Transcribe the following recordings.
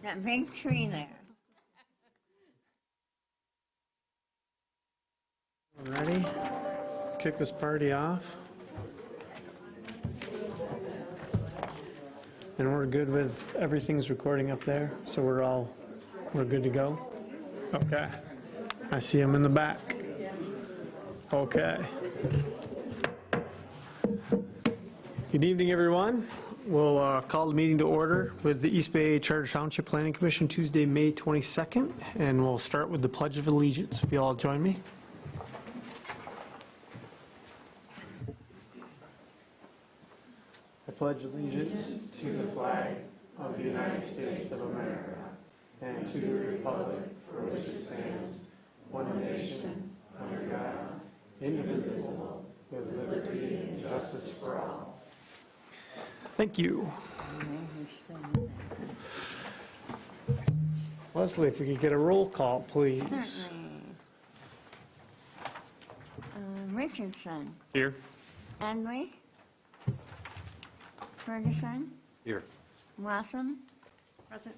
That big tree there. Ready? Kick this party off. And we're good with everything's recording up there, so we're good to go? Okay. I see them in the back. Okay. Good evening, everyone. We'll call the meeting to order with the East Bay Charter Township Planning Commission Tuesday, May 22nd, and we'll start with the Pledge of Allegiance. If you all join me. I pledge allegiance to the flag of the United States of America and to the republic for which it stands, one nation, under God, indivisible, with liberty and justice for all. Thank you. Leslie, if we could get a roll call, please. Certainly. Richardson. Here. Edley. Ferguson. Here. Wassam. Present.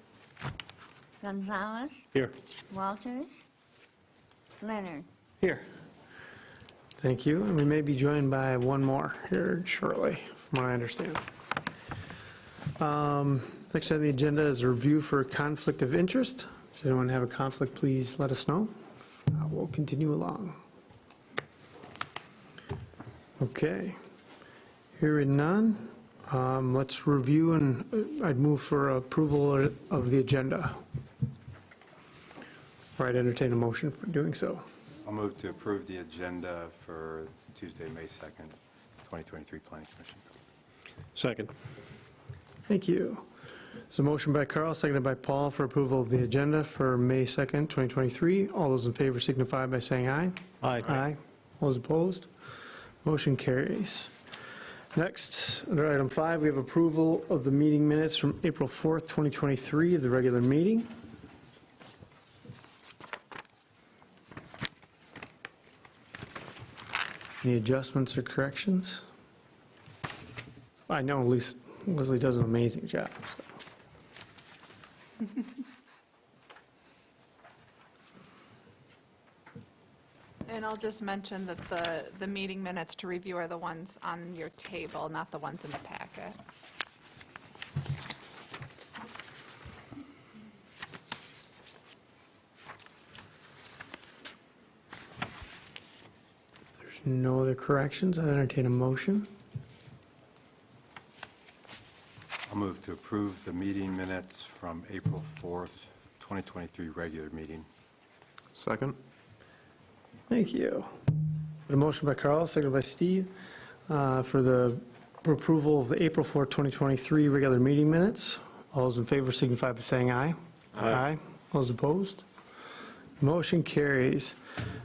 Gonzalez. Here. Walters. Leonard. Here. Thank you. And we may be joined by one more here shortly, from what I understand. Next on the agenda is a review for conflict of interest. Does anyone have a conflict, please let us know. We'll continue along. Okay. Hearing none, let's review, and I'd move for approval of the agenda. Or I'd entertain a motion for doing so. I'll move to approve the agenda for Tuesday, May 2nd, 2023 Planning Commission. Second. Thank you. So motion by Carl, seconded by Paul for approval of the agenda for May 2nd, 2023. All those in favor signify by saying aye. Aye. Aye. All those opposed? Motion carries. Next, under item 5, we have approval of the meeting minutes from April 4th, 2023, the regular meeting. Any adjustments or corrections? I know at least Leslie does an amazing job. So. And I'll just mention that the meeting minutes to review are the ones on your table, not the ones in the packet. There's no other corrections. I entertain a motion. I'll move to approve the meeting minutes from April 4th, 2023 regular meeting. Second. Thank you. A motion by Carl, seconded by Steve, for the approval of the April 4, 2023 regular meeting minutes. All those in favor signify by saying aye. Aye. All those opposed? Motion carries.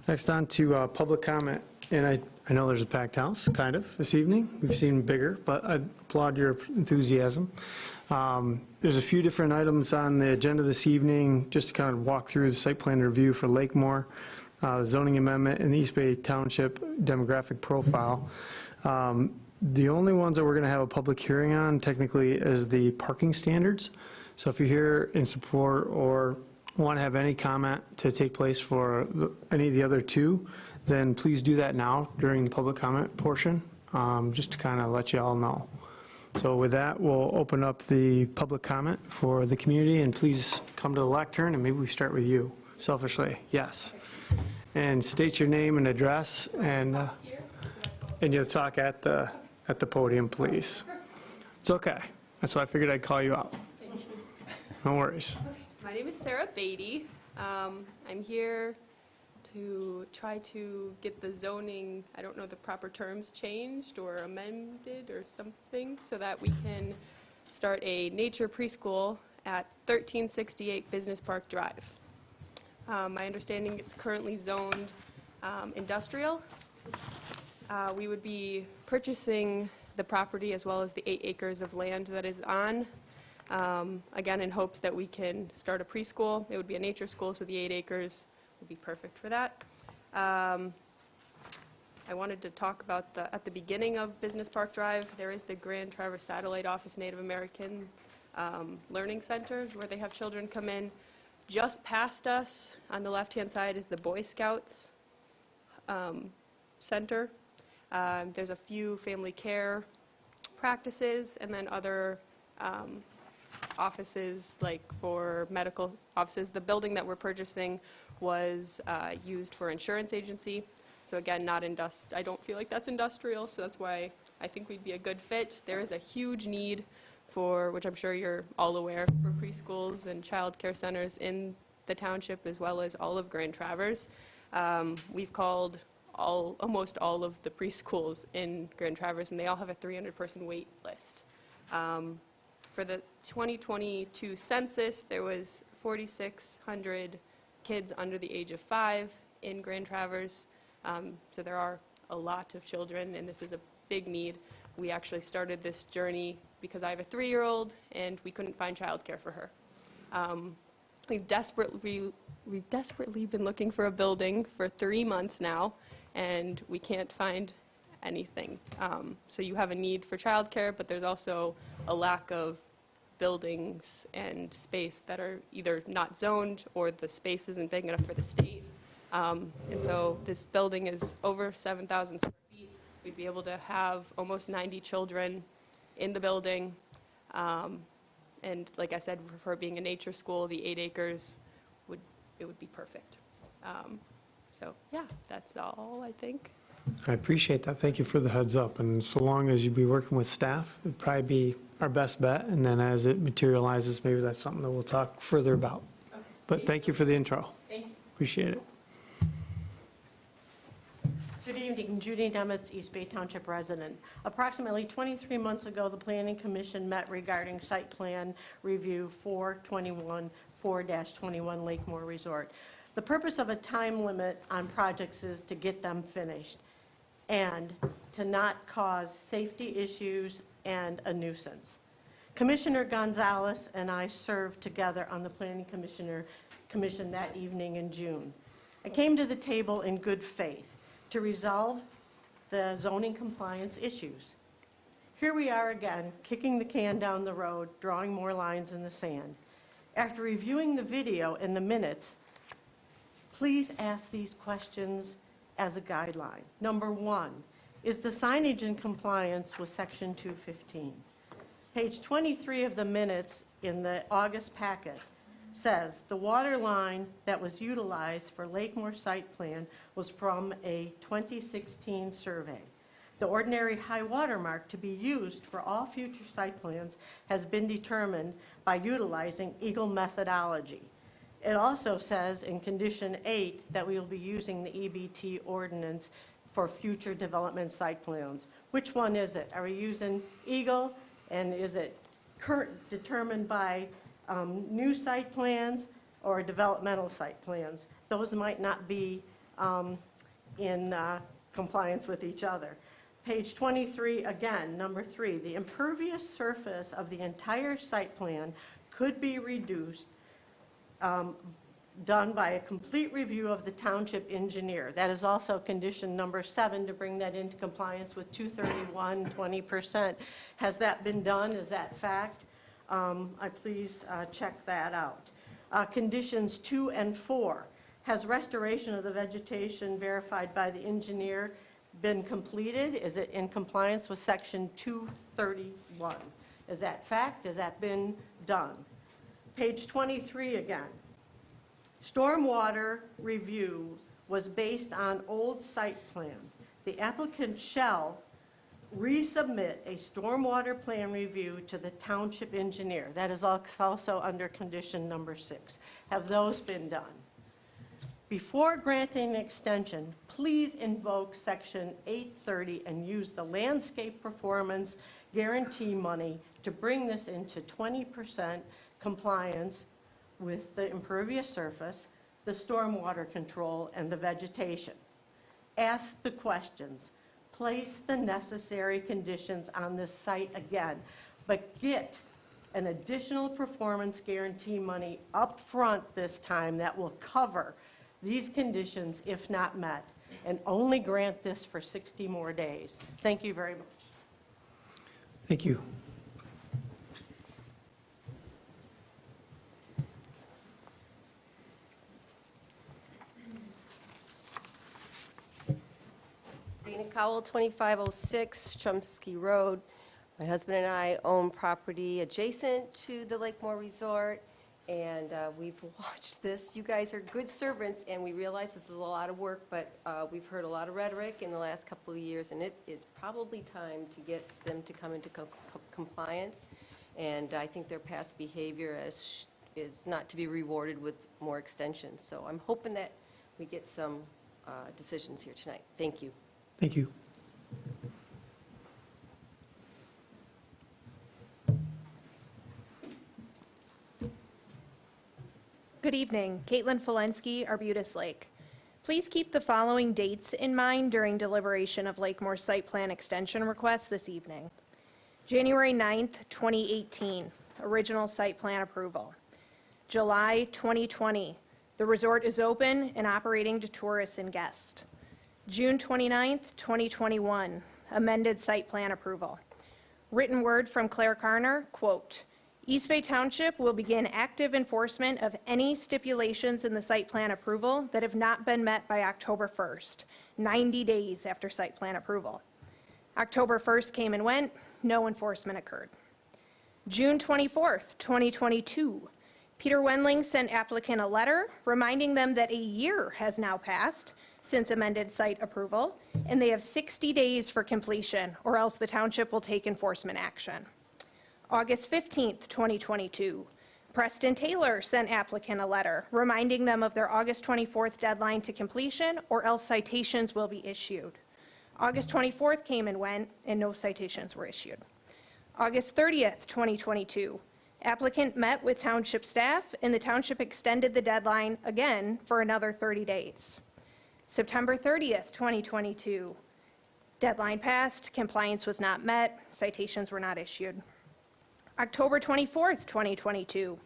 Next on to public comment. And I know there's a packed house, kind of, this evening. We've seen bigger, but I applaud your enthusiasm. There's a few different items on the agenda this evening, just to kind of walk through the site plan review for Lakemore, zoning amendment, and the East Bay Township demographic profile. The only ones that we're going to have a public hearing on, technically, is the parking standards. So if you're here in support or want to have any comment to take place for any of the other two, then please do that now during the public comment portion, just to kind of let you all know. So with that, we'll open up the public comment for the community, and please come to the lectern, and maybe we start with you, selfishly. Yes. And state your name and address, and you'll talk at the podium, please. It's okay. That's why I figured I'd call you out. Thank you. No worries. My name is Sarah Beatty. I'm here to try to get the zoning, I don't know the proper terms, changed or amended or something so that we can start a nature preschool at 1368 Business Park Drive. My understanding it's currently zoned industrial. We would be purchasing the property as well as the 8 acres of land that is on, again in hopes that we can start a preschool. It would be a nature school, so the 8 acres would be perfect for that. I wanted to talk about at the beginning of Business Park Drive, there is the Grand Traverse Satellite Office Native American Learning Center where they have children come in. Just past us on the left-hand side is the Boy Scouts center. There's a few family care practices, and then other offices, like for medical offices. The building that we're purchasing was used for insurance agency. So again, I don't feel like that's industrial, so that's why I think we'd be a good fit. There is a huge need for, which I'm sure you're all aware, for preschools and child care centers in the township, as well as all of Grand Traverse. We've called almost all of the preschools in Grand Traverse, and they all have a 300-person wait list. For the 2022 census, there was 4,600 kids under the age of 5 in Grand Traverse. So there are a lot of children, and this is a big need. We actually started this journey because I have a 3-year-old, and we couldn't find childcare for her. We've desperately been looking for a building for 3 months now, and we can't find anything. So you have a need for childcare, but there's also a lack of buildings and space that are either not zoned or the space isn't big enough for the state. And so this building is over 7,000 square feet. We'd be able to have almost 90 children in the building. And like I said, for being a nature school, the 8 acres would be perfect. So yeah, that's all, I think. I appreciate that. Thank you for the heads up. And so long as you'd be working with staff, it'd probably be our best bet. And then as it materializes, maybe that's something that we'll talk further about. But thank you for the intro. Thank you. Appreciate it. Good evening, Judy Nemitz, East Bay Township resident. Approximately 23 months ago, the Planning Commission met regarding site plan review 4-21 Lakemore Resort. The purpose of a time limit on projects is to get them finished and to not cause safety issues and a nuisance. Commissioner Gonzalez and I served together on the Planning Commission that evening in June. I came to the table in good faith to resolve the zoning compliance issues. Here we are again, kicking the can down the road, drawing more lines in the sand. After reviewing the video and the minutes, please ask these questions as a guideline. Number 1, is the signage in compliance with Section 215? Page 23 of the minutes in the August packet says the water line that was utilized for Lakemore site plan was from a 2016 survey. The ordinary high water mark to be used for all future site plans has been determined by utilizing Eagle methodology. It also says in condition 8 that we will be using the EBT ordinance for future development site plans. Which one is it? Are we using Eagle, and is it determined by new site plans or developmental site plans? Those might not be in compliance with each other. Page 23, again, number 3, the impervious surface of the entire site plan could be reduced, done by a complete review of the township engineer. That is also condition number 7, to bring that into compliance with 231, 20%. Has that been done? Is that fact? I please check that out. Conditions 2 and 4. Has restoration of the vegetation verified by the engineer been completed? Is it in compliance with Section 231? Is that fact? Has that been done? Page 23 again. Stormwater review was based on old site plan. The applicant shall resubmit a stormwater plan review to the township engineer. That is also under condition number 6. Have those been done? Before granting an extension, please invoke Section 830 and use the landscape performance guarantee money to bring this into 20% compliance with the impervious surface, the stormwater control, and the vegetation. Ask the questions. Place the necessary conditions on this site again, but get an additional performance guarantee money up front this time that will cover these conditions if not met, and only grant this for 60 more days. Thank you very much. Thank you. Cowell, 2506 Chomsky Road. My husband and I own property adjacent to the Lakemore Resort, and we've watched this. You guys are good servants, and we realize this is a lot of work, but we've heard a lot of rhetoric in the last couple of years, and it is probably time to get them to come into compliance. And I think their past behavior is not to be rewarded with more extensions. So I'm hoping that we get some decisions here tonight. Thank you. Thank you. Good evening. Caitlin Folensky, Arbutus Lake. Please keep the following dates in mind during deliberation of Lakemore site plan extension requests this evening. January 9th, 2018, original site plan approval. July 2020, the resort is open and operating to tourists and guests. June 29th, 2021, amended site plan approval. Written word from Claire Carner, quote, East Bay Township will begin active enforcement of any stipulations in the site plan approval that have not been met by October 1st, 90 days after site plan approval. October 1st came and went, no enforcement occurred. June 24th, 2022, Peter Wendling sent applicant a letter reminding them that a year has now passed since amended site approval, and they have 60 days for completion, or else the township will take enforcement action. August 15th, 2022, Preston Taylor sent applicant a letter reminding them of their August 24th deadline to completion, or else citations will be issued. August 24th came and went, and no citations were issued. August 30th, 2022, applicant met with township staff, and the township extended the deadline again for another 30 days. September 30th, 2022, deadline passed, compliance was not met, citations were not issued. October 24th, 2022,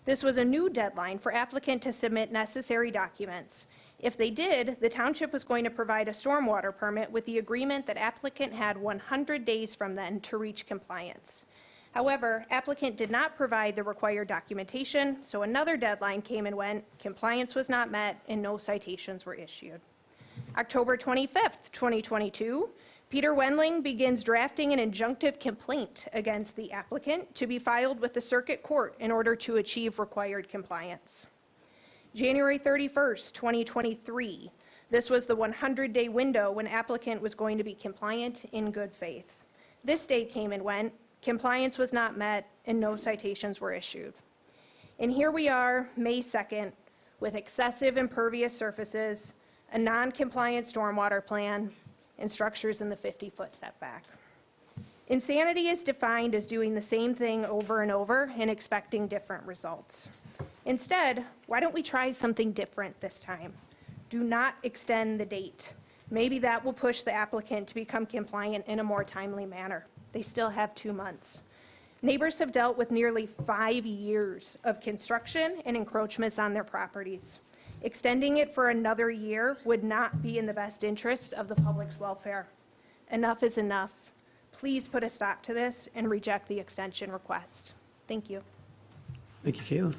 this was a new deadline for applicant to submit necessary documents. If they did, the township was going to provide a stormwater permit with the agreement that applicant had 100 days from then to reach compliance. However, applicant did not provide the required documentation, so another deadline came and went, compliance was not met, and no citations were issued. October 25th, 2022, Peter Wendling begins drafting an injunctive complaint against the applicant to be filed with the circuit court in order to achieve required compliance. January 31st, 2023, this was the 100-day window when applicant was going to be compliant in good faith. This date came and went, compliance was not met, and no citations were issued. And here we are, May 2nd, with excessive impervious surfaces, a non-compliant stormwater plan, and structures in the 50-foot setback. Insanity is defined as doing the same thing over and over and expecting different results. Instead, why don't we try something different this time? Do not extend the date. Maybe that will push the applicant to become compliant in a more timely manner. They still have 2 months. Neighbors have dealt with nearly 5 years of construction and encroachments on their properties. Extending it for another year would not be in the best interest of the public's welfare. Enough is enough. Please put a stop to this and reject the extension request. Thank you. Thank you, Caitlin.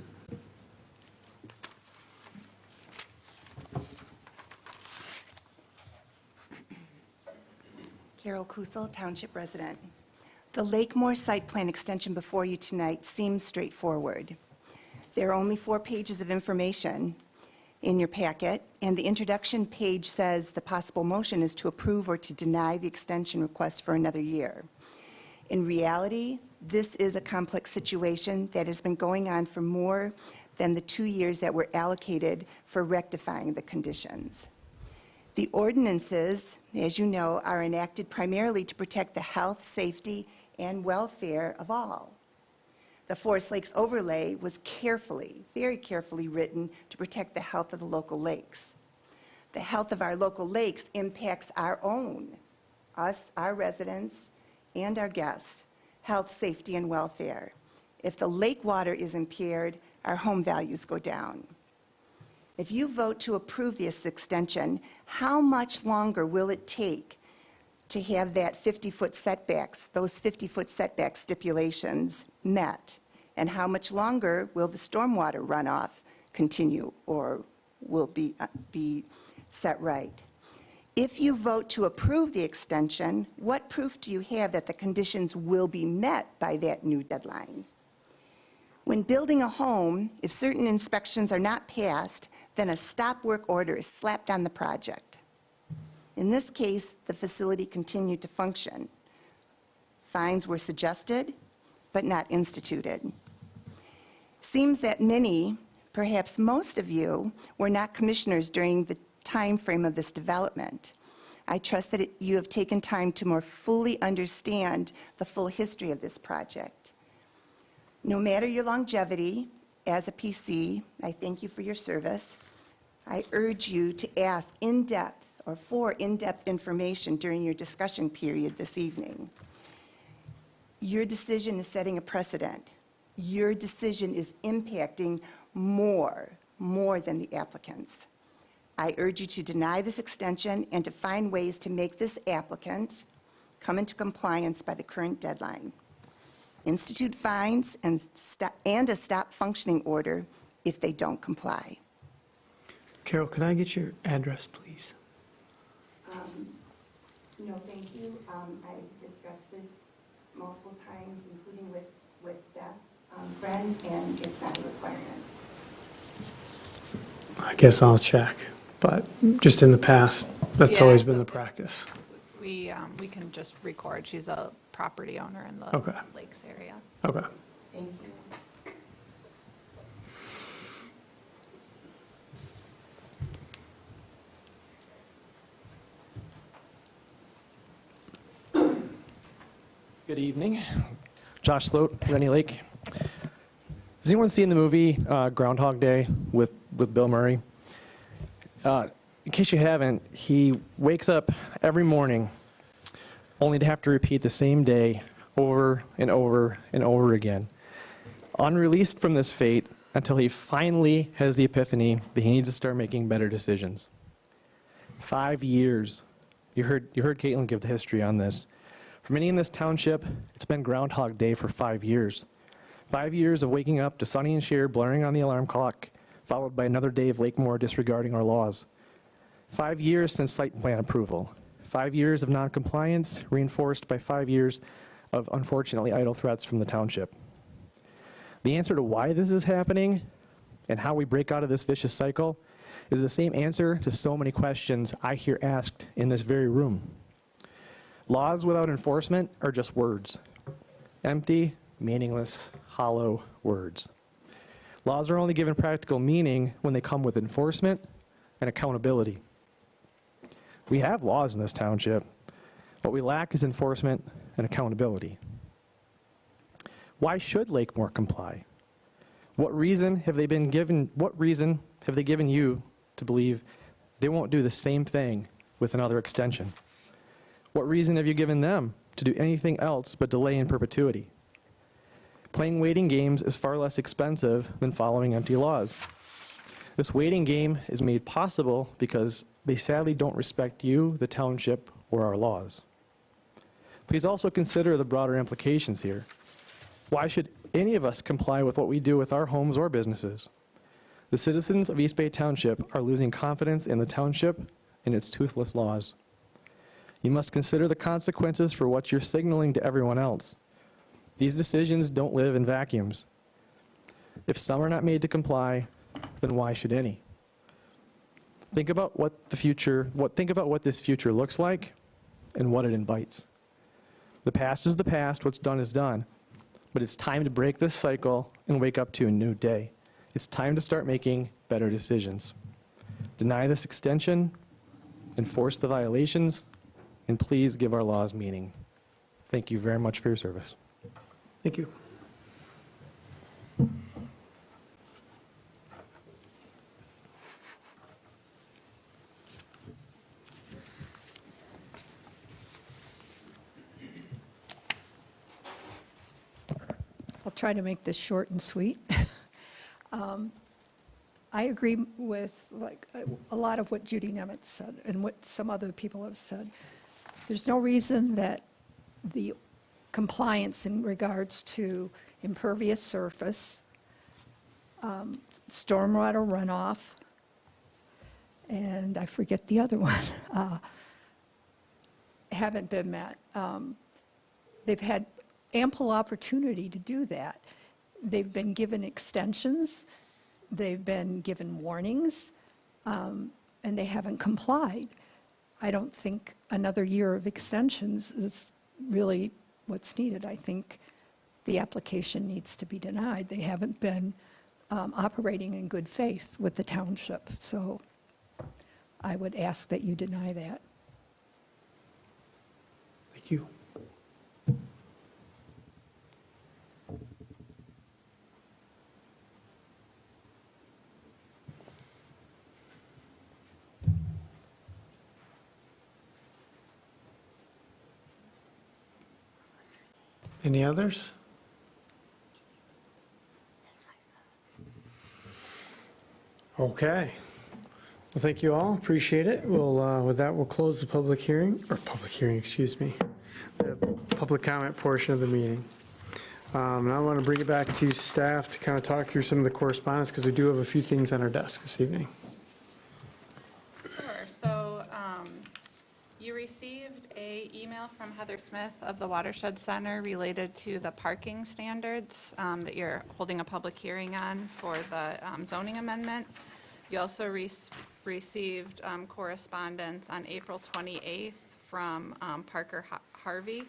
Carol Kusel, Township resident. The Lakemore site plan extension before you tonight seems straightforward. There are only 4 pages of information in your packet, and the introduction page says the possible motion is to approve or to deny the extension request for another year. In reality, this is a complex situation that has been going on for more than the 2 years that were allocated for rectifying the conditions. The ordinances, as you know, are enacted primarily to protect the health, safety, and welfare of all. The Forest Lakes overlay was carefully, very carefully written to protect the health of the local lakes. The health of our local lakes impacts our own, us, our residents, and our guests' health, safety, and welfare. If the lake water is impaired, our home values go down. If you vote to approve this extension, how much longer will it take to have that 50-foot setbacks, those 50-foot setback stipulations met? And how much longer will the stormwater runoff continue or will be set right? If you vote to approve the extension, what proof do you have that the conditions will be met by that new deadline? When building a home, if certain inspections are not passed, then a stop work order is slapped on the project. In this case, the facility continued to function. Fines were suggested, but not instituted. Seems that many, perhaps most of you, were not commissioners during the time frame of this development. I trust that you have taken time to more fully understand the full history of this project. No matter your longevity as a PC, I thank you for your service. I urge you to ask in-depth or for in-depth information during your discussion period this evening. Your decision is setting a precedent. Your decision is impacting more than the applicants. I urge you to deny this extension and to find ways to make this applicant come into compliance by the current deadline. Institute fines and a stop functioning order if they don't comply. Carol, can I get your address, please? No, thank you. I discussed this multiple times, including with Beth, friends, and it's not a requirement. I guess I'll check, but just in the past, that's Yeah, always been so- the practice. We can just record, she's a property owner in the Okay. Lakes area. Okay. Thank you. Good evening. Josh Sloat, Rennie Lake. Has anyone seen the movie Groundhog Day with Bill Murray? In case you haven't, he wakes up every morning only to have to repeat the same day over and over and over again, unreleased from this fate until he finally has the epiphany that he needs to start making better decisions. 5 years. You heard Caitlin give the history on this. For many in this township, it's been Groundhog Day for 5 years. 5 years of waking up to Sonny and Cher blaring on the alarm clock, followed by another day of Lakemore disregarding our laws. 5 years since site plan approval. 5 years of noncompliance, reinforced by 5 years of unfortunately idle threats from the township. The answer to why this is happening and how we break out of this vicious cycle is the same answer to so many questions I hear asked in this very room. Laws without enforcement are just words. Empty, meaningless, hollow words. Laws are only given practical meaning when they come with enforcement and accountability. We have laws in this township. What we lack is enforcement and accountability. Why should Lakemore comply? What reason have they given you to believe they won't do the same thing with another extension? What reason have you given them to do anything else but delay in perpetuity? Playing waiting games is far less expensive than following empty laws. This waiting game is made possible because they sadly don't respect you, the township, or our laws. Please also consider the broader implications here. Why should any of us comply with what we do with our homes or businesses? The citizens of East Bay Township are losing confidence in the township and its toothless laws. You must consider the consequences for what you're signaling to everyone else. These decisions don't live in vacuums. If some are not made to comply, then why should any? Think about what this future looks like and what it invites. The past is the past, what's done is done. But it's time to break this cycle and wake up to a new day. It's time to start making better decisions. Deny this extension, enforce the violations, and please give our laws meaning. Thank you very much for your service. Thank you. I'll try to make this short and sweet. I agree with a lot of what Judy Nemitz said and what some other people have said. There's no reason that the compliance in regards to impervious surface, stormwater runoff, and I forget the other one, haven't been met. They've had ample opportunity to do that. They've been given extensions, they've been given warnings, and they haven't complied. I don't think another year of extensions is really what's needed. I think the application needs to be denied. They haven't been operating in good faith with the township, so I would ask that you deny that. Thank you. Any others? Okay. Well, thank you all, appreciate it. We'll, with that, we'll close the public hearing, excuse me, the public comment portion of the meeting. And I want to bring it back to staff to kind of talk through some of the correspondence, because we do have a few things on our desk this evening. Sure. So you received an email from Heather Smith of the Watershed Center related to the parking standards that you're holding a public hearing on for the zoning amendment. You also received correspondence on April 28th from Parker Harvey.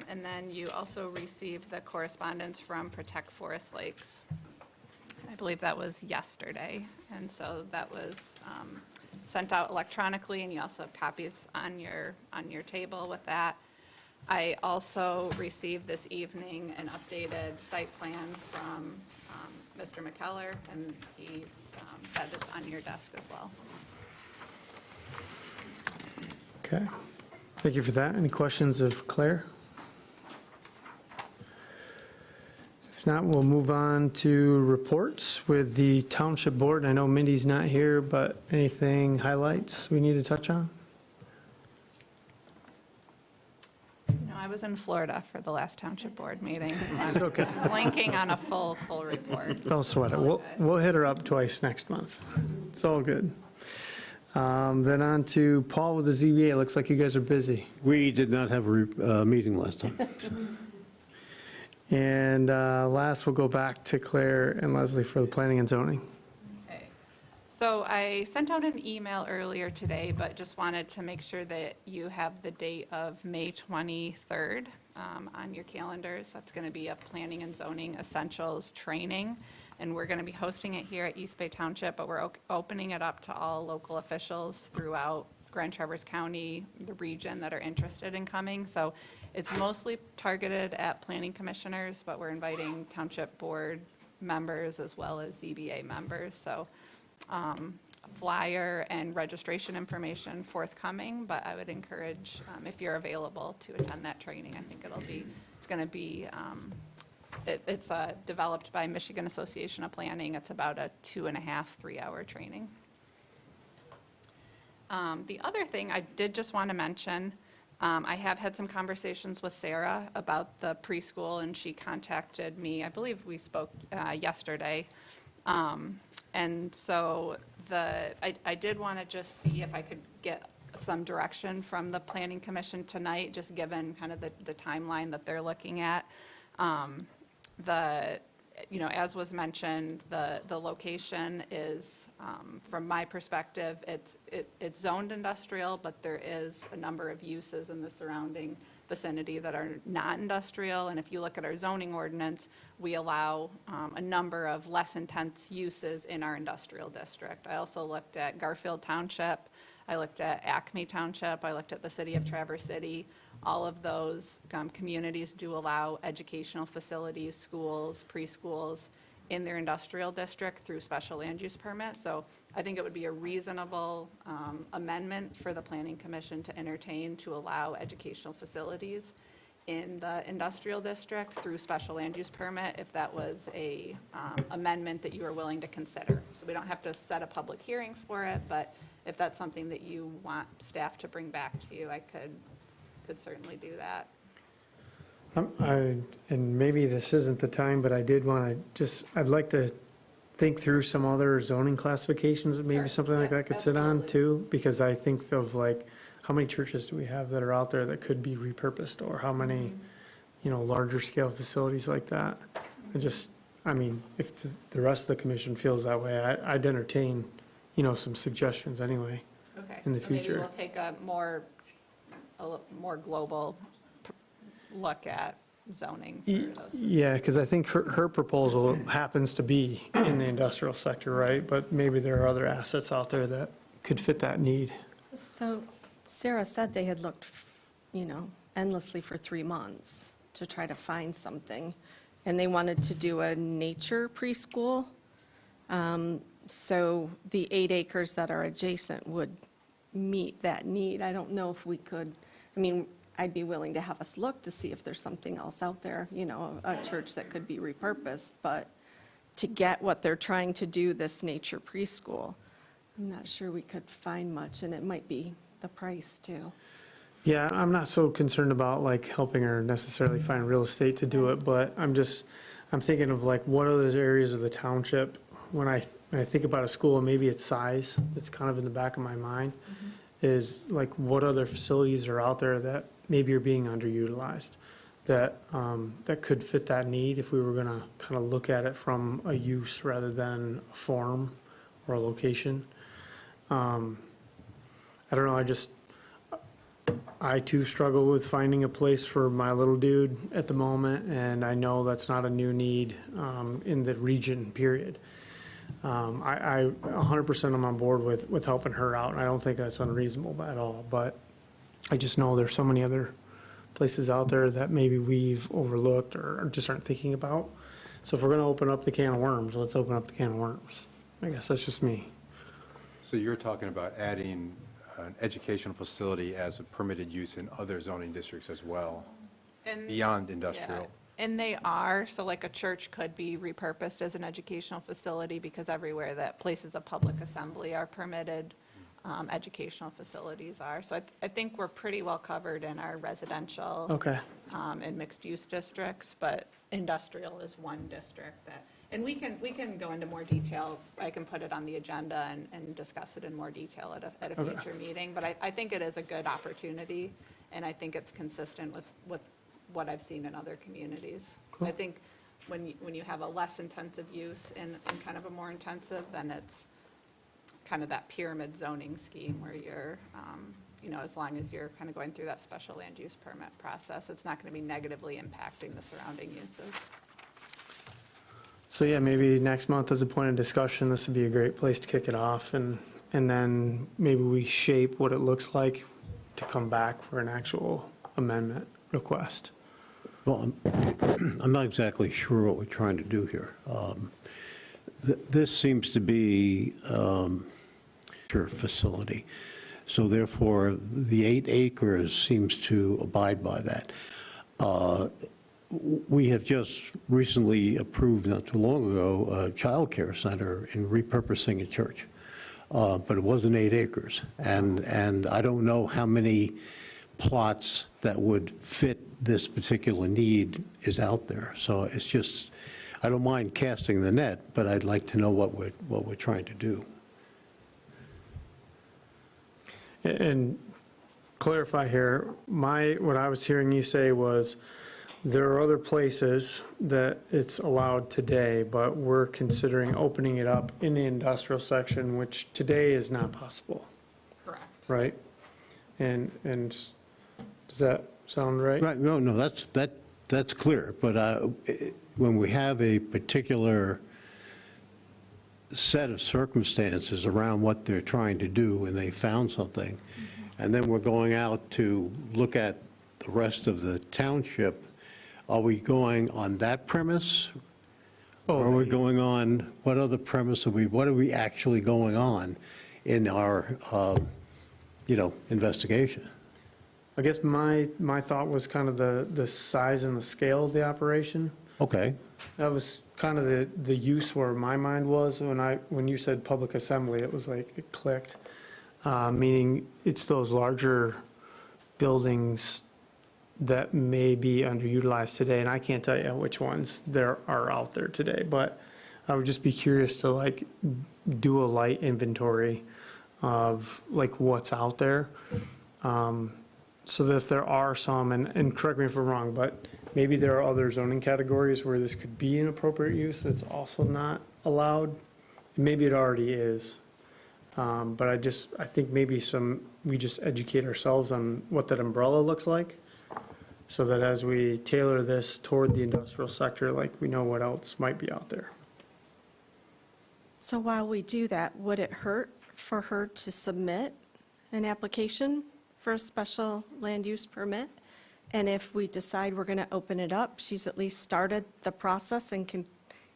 And then you also received the correspondence from Protect Forest Lakes. I believe that was yesterday. And so that was sent out electronically, and you also have copies on your table with that. I also received this evening an updated site plan from Mr. McKellar, and he had this on your desk as well. Okay. Thank you for that. Any questions of Claire? If not, we'll move on to reports with the Township Board. I know Mindy's not here, but anything highlights we need to touch on? No, I was in Florida for the last Township Board meeting. It's okay. Blanking on a full report. Don't sweat it. We'll hit her up twice next month. It's all good. Then on to Paul with the ZBA. Looks like you guys are busy. We did not have a meeting last time. And last, we'll go back to Claire and Leslie for the planning and zoning. Okay. So I sent out an email earlier today, but just wanted to make sure that you have the date of May 23rd on your calendars. That's going to be a planning and zoning essentials training. And we're going to be hosting it here at East Bay Township, but we're opening it up to all local officials throughout Grand Traverse County, the region that are interested in coming. So it's mostly targeted at planning commissioners, but we're inviting Township Board members as well as ZBA members. So flyer and registration information forthcoming, but I would encourage, if you're available, to attend that training. I think it's going to be, it's developed by Michigan Association of Planning. It's about a 2.5, 3-hour training. The other thing I did just want to mention, I have had some conversations with Sarah about the preschool, and she contacted me. I believe we spoke yesterday. And so I did want to just see if I could get some direction from the Planning Commission tonight, just given kind of the timeline that they're looking at. As was mentioned, the location is, from my perspective, it's zoned industrial, but there is a number of uses in the surrounding vicinity that are not industrial. And if you look at our zoning ordinance, we allow a number of less intense uses in our industrial district. I also looked at Garfield Township, I looked at Acme Township, I looked at the city of Traverse City. All of those communities do allow educational facilities, schools, preschools in their industrial district through special land use permit. So I think it would be a reasonable amendment for the Planning Commission to entertain to allow educational facilities in the industrial district through special land use permit, if that was a amendment that you are willing to consider. So we don't have to set a public hearing for it, but if that's something that you want staff to bring back to you, I could certainly do that. And maybe this isn't the time, but I did want to I'd like to think through some other zoning classifications that maybe Sure. something like Yeah, that could sit on absolutely. too, because I think of like how many churches do we have that are out there that could be repurposed? Or how many, larger scale facilities like that? If the rest of the commission feels that way, I'd entertain, some suggestions anyway. Okay. In the So maybe future. we'll take a more global look at zoning for those. Yeah, because I think her proposal happens to be in the industrial sector, right? But maybe there are other assets out there that could fit that need. So Sarah said they had looked, endlessly for 3 months to try to find something, and they wanted to do a nature preschool. So the 8 acres that are adjacent would meet that need. I don't know if we could, I'd be willing to have us look to see if there's something else out there, a church that could be repurposed, but to get what they're trying to do, this nature preschool, I'm not sure we could find much, and it might be the price too. Yeah, I'm not so concerned about like helping her necessarily find real estate to do it, but I'm thinking of like what other areas of the township, when I think about a school, and maybe its size, it's kind of in the back of my mind, is like what other facilities are out there that maybe are being underutilized, that could fit that need if we were gonna kind of look at it from a use rather than a form or a location. I don't know, I too struggle with finding a place for my little dude at the moment, and I know that's not a new need in the region, period. I 100% am on board with helping her out, and I don't think that's unreasonable at all, but I just know there's so many other places out there that maybe we've overlooked or just aren't thinking about. So if we're gonna open up the can of worms, let's open up the can of worms. I guess that's just me. So you're talking about adding an educational facility as a permitted use in other zoning districts as well, And- beyond industrial? Yeah, and they are, so like a church could be repurposed as an educational facility because everywhere that places of public assembly are permitted, educational facilities are. So I think we're pretty well covered in our residential Okay. and mixed-use districts, but industrial is one district that, and we can go into more detail. I can put it on the agenda and discuss it in more detail at a Okay. future meeting. But I think it is a good opportunity, and I think it's consistent with what I've seen in other communities. Cool. I think when you have a less intensive use and kind of a more intensive, then it's kind of that pyramid zoning scheme where you're, as long as you're kind of going through that special land use permit process, it's not going to be negatively impacting the surrounding uses. So yeah, maybe next month as a point of discussion, this would be a great place to kick it off, and then maybe we shape what it looks like to come back for an actual amendment request. Well, I'm not exactly sure what we're trying to do here. This seems to be your facility, so therefore, the 8 acres seems to abide by that. We have just recently approved, not too long ago, a childcare center in repurposing a church, but it wasn't 8 acres. And I don't know how many plots that would fit this particular need is out there. So it's just, I don't mind casting the net, but I'd like to know what we're trying to do. And clarify here, what I was hearing you say was, there are other places that it's allowed today, but we're considering opening it up in the industrial section, which today is not possible, Correct. right? And does that sound right? Right, no, that's clear, but when we have a particular set of circumstances around what they're trying to do and they found something, and then we're going out to look at the rest of the township, are we going on that premise? Or are we going on, what other premise what are we actually going on in our, investigation? I guess my thought was kind of the size and the scale of the operation. Okay, That was kind of the use where my mind was when you said public assembly, it was like, it clicked. Meaning it's those larger buildings that may be underutilized today, and I can't tell you which ones there are out there today, but I would just be curious to like do a light inventory of like what's out there. So that if there are some, and correct me if I'm wrong, but maybe there are other zoning categories where this could be an appropriate use that's also not allowed. Maybe it already is. But I think maybe we just educate ourselves on what that umbrella looks like, so that as we tailor this toward the industrial sector, like, we know what else might be out there. So while we do that, would it hurt for her to submit an application for a special land use permit? And if we decide we're going to open it up, she's at least started the process and can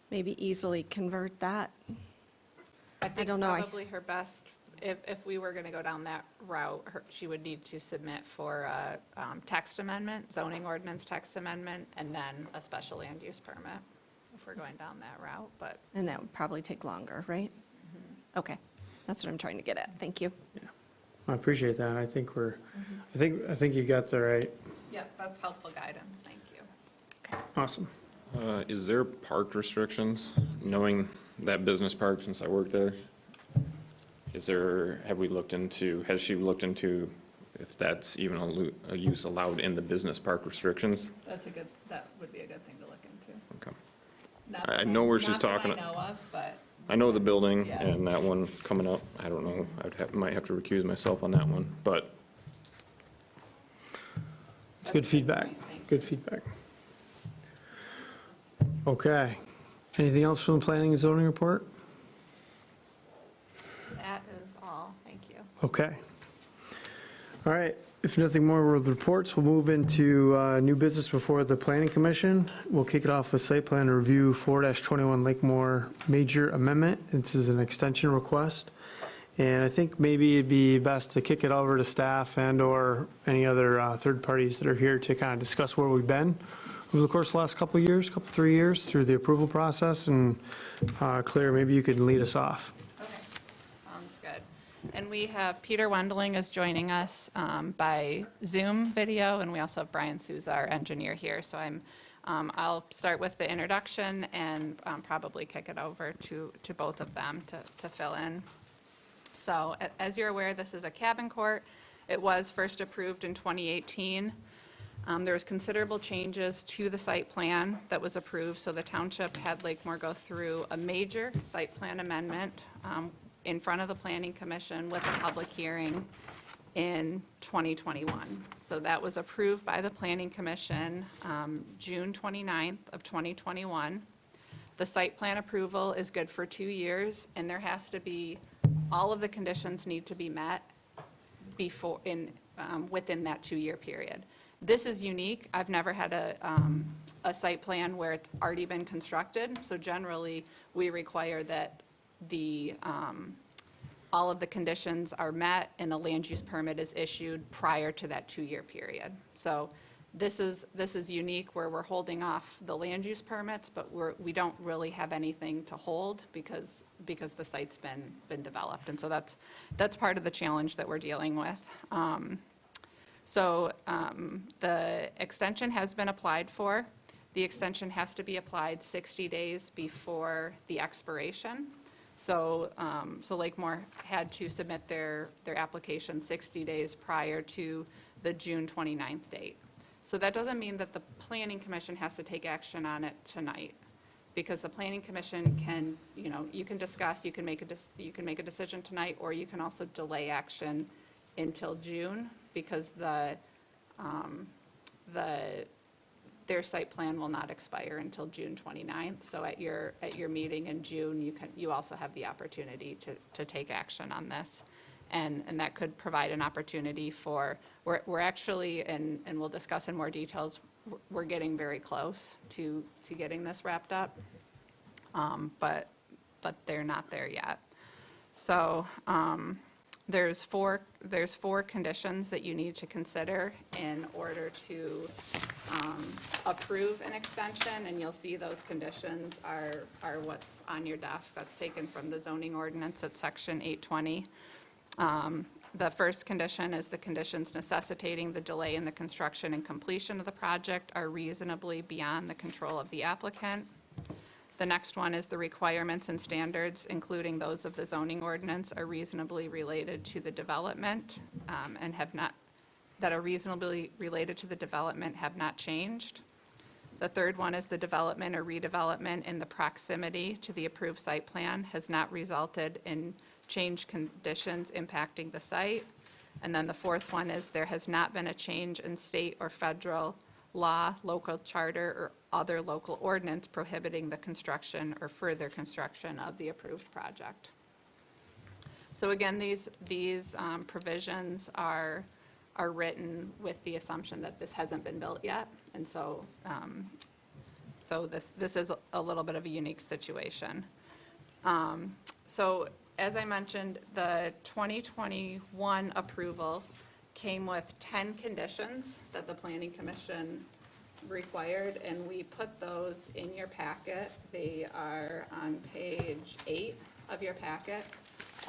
maybe easily convert that. I think don't know. probably her best, if we were going to go down that route, she would need to submit for a text amendment, zoning ordinance text amendment, and then a special land use permit, if we're going down that route, but. And that would probably take longer, right? Okay, that's what I'm trying to get at. Thank you. I appreciate that. I think I think you got the right, Yep, that's helpful guidance, thank you. awesome. Is there park restrictions, knowing that business park since I work there? Has she looked into if that's even a use allowed in the business park restrictions? That would be a good thing to look into. Okay. Not I that know where she's not that talking. I know of, but. I know the building Yeah. and that one coming up. I don't know. Might have to recuse myself on that one, but It's good feedback. Good feedback. Okay. Anything else from the planning and zoning report? That is all, thank you. Okay. All right. If nothing more with reports, we'll move into new business before the planning commission. We'll kick it off with site plan review 4-21 Lakemore major amendment. This is an extension request. And I think maybe it'd be best to kick it over to staff and/or any other third parties that are here to kind of discuss where we've been over the course of the last couple of years, 3 years through the approval process. And Claire, maybe you could lead us off. Okay, sounds good. And we have Peter Wendling is joining us by Zoom video, and we also have Brian Souza, our engineer, here. So I'll start with the introduction and probably kick it over to both of them to fill in. So as you're aware, this is a cabin court. It was first approved in 2018. There was considerable changes to the site plan that was approved, so the township had Lakemore go through a major site plan amendment in front of the Planning Commission with a public hearing in 2021. So that was approved by the Planning Commission June 29th of 2021. The site plan approval is good for 2 years, and there has to be, all of the conditions need to be met within that 2-year period. This is unique. I've never had a site plan where it's already been constructed. So generally, we require that all of the conditions are met and a land use permit is issued prior to that 2-year period. So this is unique where we're holding off the land use permits, but we don't really have anything to hold because the site's been developed. And so that's part of the challenge that we're dealing with. So the extension has been applied for. The extension has to be applied 60 days before the expiration. So Lakemore had to submit their application 60 days prior to the June 29th date. So that doesn't mean that the Planning Commission has to take action on it tonight, because the Planning Commission can, you can discuss, you can make a decision tonight, or you can also delay action until June, because their site plan will not expire until June 29th. So at your meeting in June, you also have the opportunity to take action on this. And that could provide an opportunity for, we're actually, and we'll discuss in more details, we're getting very close to getting this wrapped up. But they're not there yet. So there's four conditions that you need to consider in order to approve an extension, and you'll see those conditions are what's on your desk. That's taken from the zoning ordinance at section 820. The first condition is the conditions necessitating the delay in the construction and completion of the project are reasonably beyond the control of the applicant. The next one is the requirements and standards, including those of the zoning ordinance, are reasonably related to the development and have not that are reasonably related to the development have not changed. The third one is the development or redevelopment in the proximity to the approved site plan has not resulted in change conditions impacting the site. And then the fourth one is there has not been a change in state or federal law, local charter, or other local ordinance prohibiting the construction or further construction of the approved project. So again, these provisions are written with the assumption that this hasn't been built yet. And so, this is a little bit of a unique situation. So as I mentioned, the 2021 approval came with 10 conditions that the Planning Commission required, and we put those in your packet. They are on page 8 of your packet,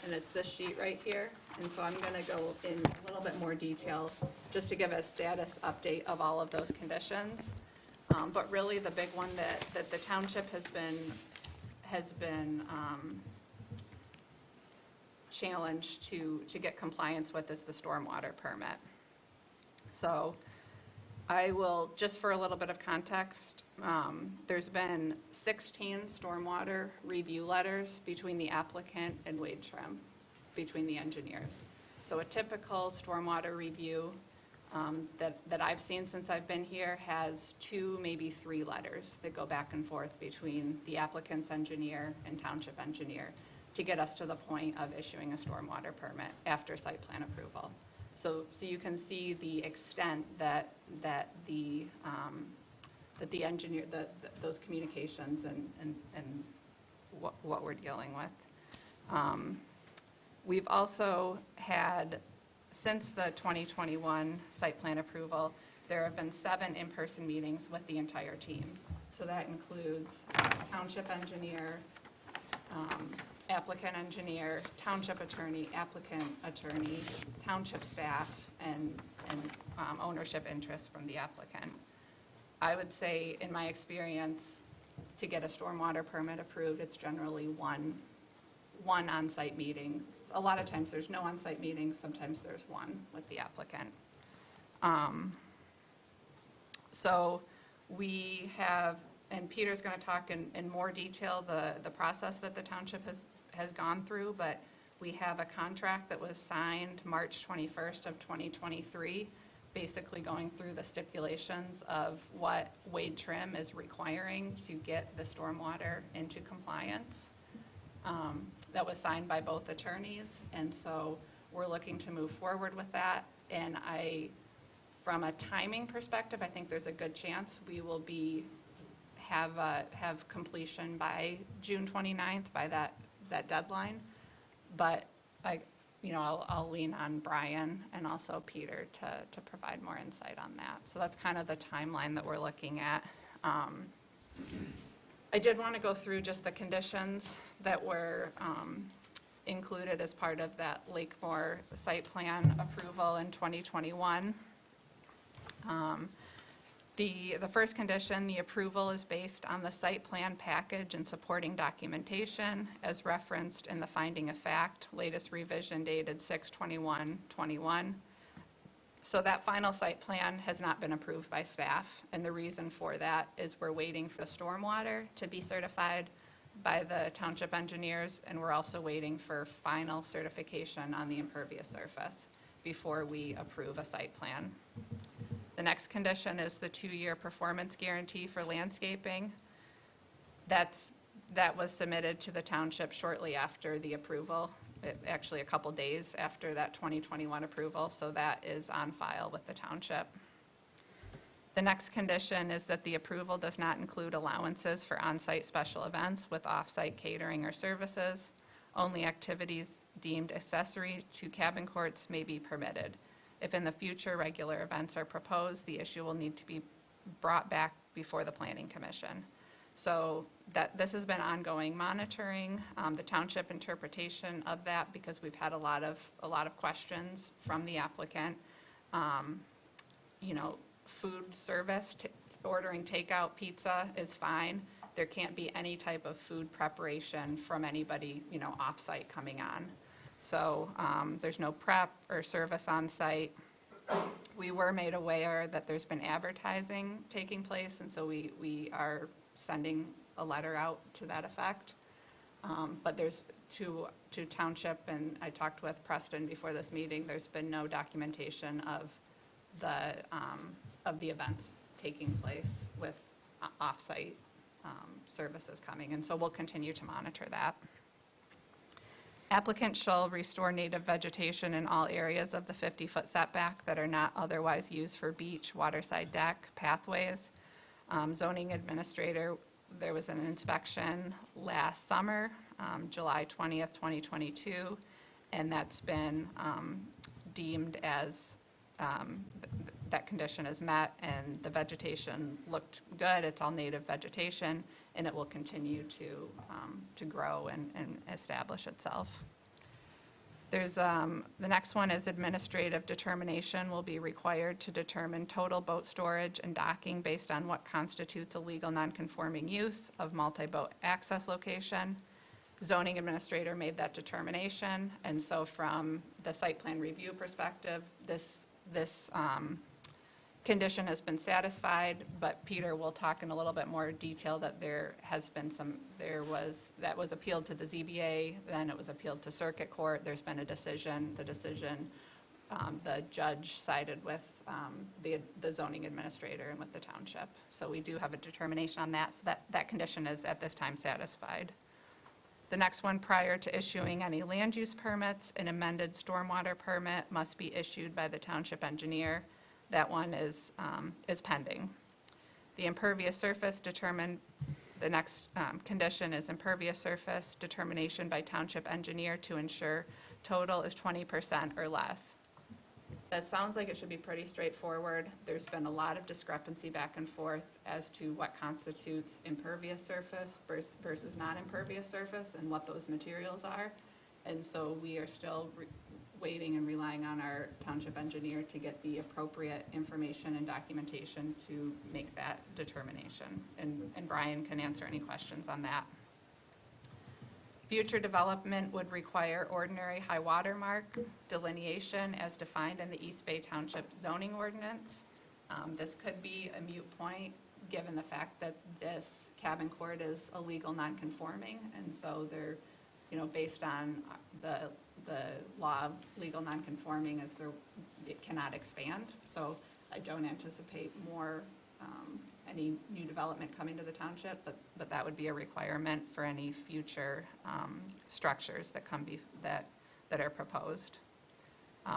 and it's this sheet right here. And so I'm going to go in a little bit more detail just to give a status update of all of those conditions. But really, the big one that the township has been challenged to get compliance with is the stormwater permit. So I will, just for a little bit of context, there's been 16 stormwater review letters between the applicant and Wade Trim, between the engineers. So a typical stormwater review that I've seen since I've been here has 2, maybe 3 letters that go back and forth between the applicant's engineer and township engineer to get us to the point of issuing a stormwater permit after site plan approval. So you can see the extent that the engineer, those communications and what we're dealing with. We've also had, since the 2021 site plan approval, there have been 7 in-person meetings with the entire team. So that includes township engineer, applicant engineer, township attorney, applicant attorney, township staff, and ownership interest from the applicant. I would say, in my experience, to get a stormwater permit approved, it's generally one on-site meeting. A lot of times there's no on-site meetings, sometimes there's one with the applicant. So we have, and Peter's going to talk in more detail the process that the township has gone through, but we have a contract that was signed March 21st of 2023, basically going through the stipulations of what Wade Trim is requiring to get the stormwater into compliance. That was signed by both attorneys, and so we're looking to move forward with that. And from a timing perspective, I think there's a good chance we will have completion by June 29th, by that deadline. But I'll lean on Brian and also Peter to provide more insight on that. So that's kind of the timeline that we're looking at. I did want to go through just the conditions that were included as part of that Lakemore site plan approval in 2021. The first condition, the approval is based on the site plan package and supporting documentation as referenced in the finding of fact, latest revision dated 6/21/21. So that final site plan has not been approved by staff, and the reason for that is we're waiting for the stormwater to be certified by the township engineers, and we're also waiting for final certification on the impervious surface before we approve a site plan. The next condition is the 2-year performance guarantee for landscaping. That was submitted to the township shortly after the approval, actually a couple days after that 2021 approval, so that is on file with the township. The next condition is that the approval does not include allowances for on-site special events with off-site catering or services. Only activities deemed accessory to cabin courts may be permitted. If in the future regular events are proposed, the issue will need to be brought back before the Planning Commission. So this has been ongoing monitoring, the township interpretation of that, because we've had a lot of questions from the applicant. Food service, ordering takeout pizza is fine. There can't be any type of food preparation from anybody, off-site coming on. So there's no prep or service on site. We were made aware that there's been advertising taking place, and so we are sending a letter out to that effect. But there's to township, and I talked with Preston before this meeting, there's been no documentation of the events taking place with off-site services coming, and so we'll continue to monitor that. Applicants shall restore native vegetation in all areas of the 50-foot setback that are not otherwise used for beach, waterside deck, pathways. Zoning administrator, there was an inspection last summer, July 20th, 2022, and that's been deemed as, that condition is met, and the vegetation looked good. It's all native vegetation, and it will continue to grow and establish itself. There's, the next one is administrative determination will be required to determine total boat storage and docking based on what constitutes a legal nonconforming use of multi-boat access location. Zoning administrator made that determination, and so from the site plan review perspective, this condition has been satisfied, but Peter will talk in a little bit more detail that there has been that was appealed to the ZBA, then it was appealed to circuit court, there's been a decision, the judge sided with the zoning administrator and with the township. So we do have a determination on that, so that condition is at this time satisfied. The next one, prior to issuing any land use permits, an amended stormwater permit must be issued by the township engineer. That one is pending. The impervious surface determined, the next condition is impervious surface determination by township engineer to ensure total is 20% or less. That sounds like it should be pretty straightforward. There's been a lot of discrepancy back and forth as to what constitutes impervious surface versus non-impervious surface and what those materials are. And so we are still waiting and relying on our township engineer to get the appropriate information and documentation to make that determination. And Brian can answer any questions on that. Future development would require ordinary high water mark delineation as defined in the East Bay Township zoning ordinance. This could be a moot point, given the fact that this cabin court is illegal non-conforming, and so they're, based on the law of legal non-conforming, it cannot expand. So I don't anticipate any new development coming to the township, but that would be a requirement for any future structures that are proposed.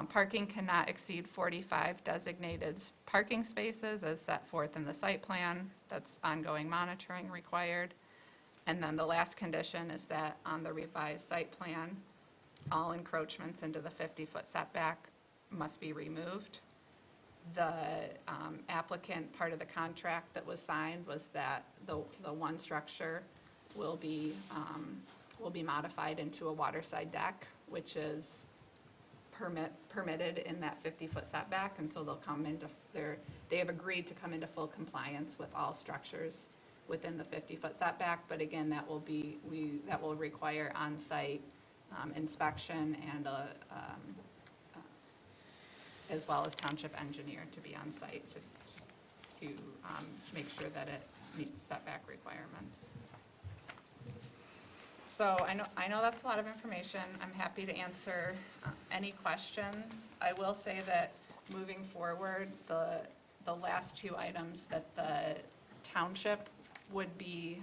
Parking cannot exceed 45 designated parking spaces as set forth in the site plan. That's ongoing monitoring required. And then the last condition is that on the revised site plan, all encroachments into the 50-foot setback must be removed. The applicant, part of the contract that was signed was that the one structure will be modified into a waterside deck, which is permitted in that 50-foot setback, and so they have agreed to come into full compliance with all structures within the 50-foot setback. But again, that will require on-site inspection and as well as township engineer to be on site to make sure that it meets setback requirements. So I know that's a lot of information. I'm happy to answer any questions. I will say that moving forward, the last two items that the township would be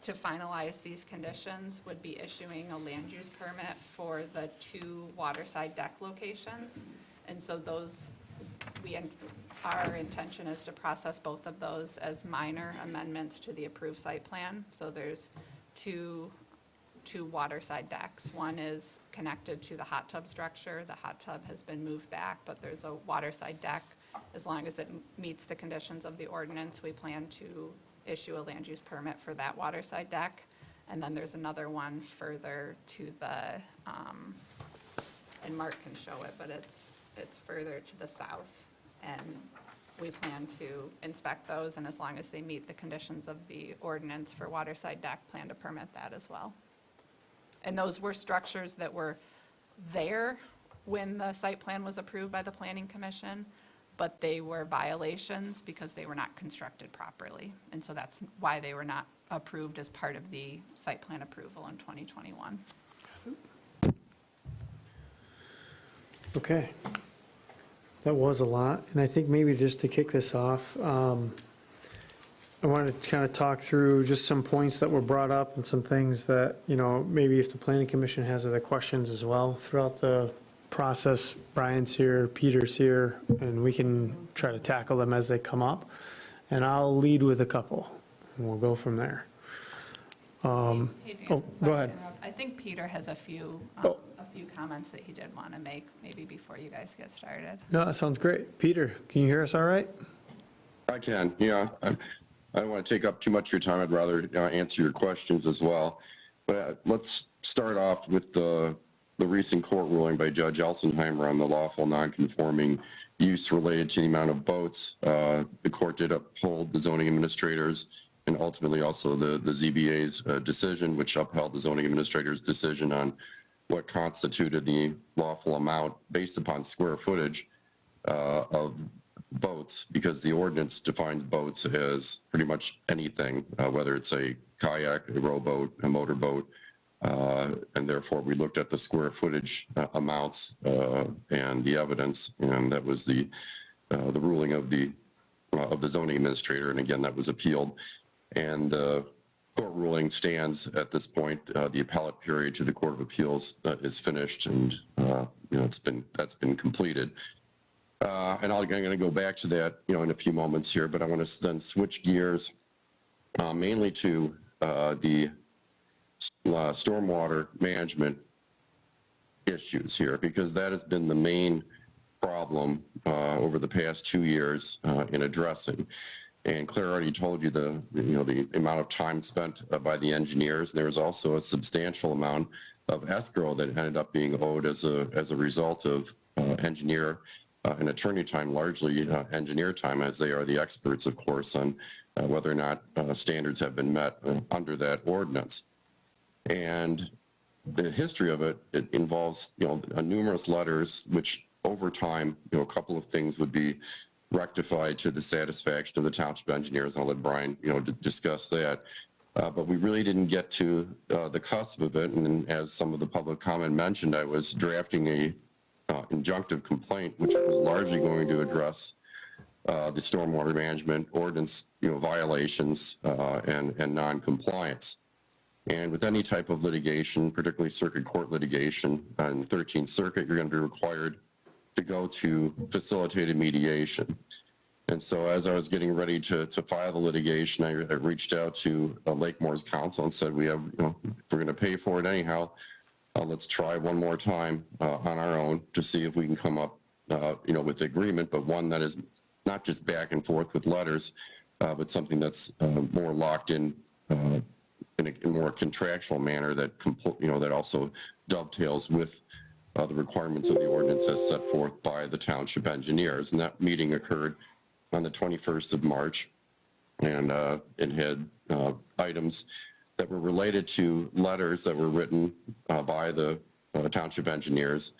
to finalize these conditions would be issuing a land use permit for the two waterside deck locations. And so our intention is to process both of those as minor amendments to the approved site plan. So there's two waterside decks. One is connected to the hot tub structure. The hot tub has been moved back, but there's a waterside deck. As long as it meets the conditions of the ordinance, we plan to issue a land use permit for that waterside deck. And then there's another one further to and Mark can show it, but it's further to the south. And we plan to inspect those, and as long as they meet the conditions of the ordinance for waterside deck, plan to permit that as well. And those were structures that were there when the site plan was approved by the Planning Commission, but they were violations because they were not constructed properly. And so that's why they were not approved as part of the site plan approval in 2021. Okay. That was a lot, and I think maybe just to kick this off, I wanted to kind of talk through just some points that were brought up and some things that, maybe if the planning commission has other questions as well throughout the process, Brian's here, Peter's here, and we can try to tackle them as they come up. And I'll lead with a couple, and we'll go from there. Hey, Dan, go sorry to ahead. interrupt. I think Peter has a few comments that he did want to make, maybe before you guys get started. No, that sounds great. Peter, can you hear us all right? I can, yeah. I don't want to take up too much of your time. I'd rather answer your questions as well. But let's start off with the recent court ruling by Judge Elsenheimer on the lawful non-conforming use related to the amount of boats. The court did uphold the zoning administrators and ultimately also the ZBA's decision, which upheld the zoning administrator's decision on what constituted the lawful amount based upon square footage of boats, because the ordinance defines boats as pretty much anything, whether it's a kayak, a rowboat, a motorboat, and therefore we looked at the square footage amounts and the evidence, and that was the ruling of the zoning administrator, and again that was appealed, and court ruling stands at this point. The appellate period to the Court of Appeals is finished, and that's been completed. And I'm going to go back to that, in a few moments here, but I want to then switch gears mainly to the stormwater management issues here, because that has been the main problem over the past 2 years in addressing. And Claire already told you the amount of time spent by the engineers. There was also a substantial amount of escrow that ended up being owed as a result of engineer and attorney time, largely engineer time, as they are the experts, of course, on whether or not standards have been met under that ordinance. And the history of it involves, numerous letters, which over time, a couple of things would be rectified to the satisfaction of the township engineers. I'll let Brian, discuss that. But we really didn't get to the cusp of it. And as some of the public comment mentioned, I was drafting a injunctive complaint, which was largely going to address the stormwater management ordinance, violations and non-compliance. And with any type of litigation, particularly circuit court litigation on the 13th Circuit, you're going to be required to go to facilitated mediation. And so as I was getting ready to file the litigation, I reached out to Lake Moore's counsel and said, if we're going to pay for it anyhow, let's try one more time on our own to see if we can come up, with agreement, but one that is not just back and forth with letters, but something that's more locked in a more contractual manner that, that also dovetails with the requirements of the ordinance as set forth by the township engineers. And that meeting occurred on the 21st of March, and it had items that were related to letters that were written by the township engineers,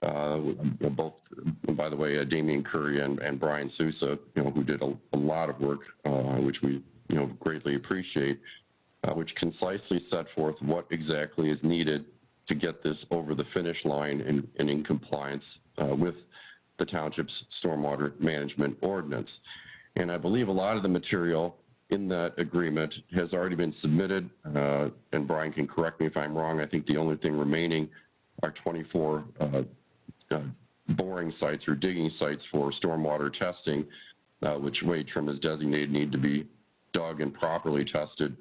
both, by the way, Damian Curry and Brian Sousa, who did a lot of work, which we, greatly appreciate, which concisely set forth what exactly is needed to get this over the finish line and in compliance with the township's stormwater management ordinance. And I believe a lot of the material in that agreement has already been submitted, and Brian can correct me if I'm wrong. I think the only thing remaining are 24 boring sites or digging sites for stormwater testing, which Wade Trim has designated need to be dug and properly tested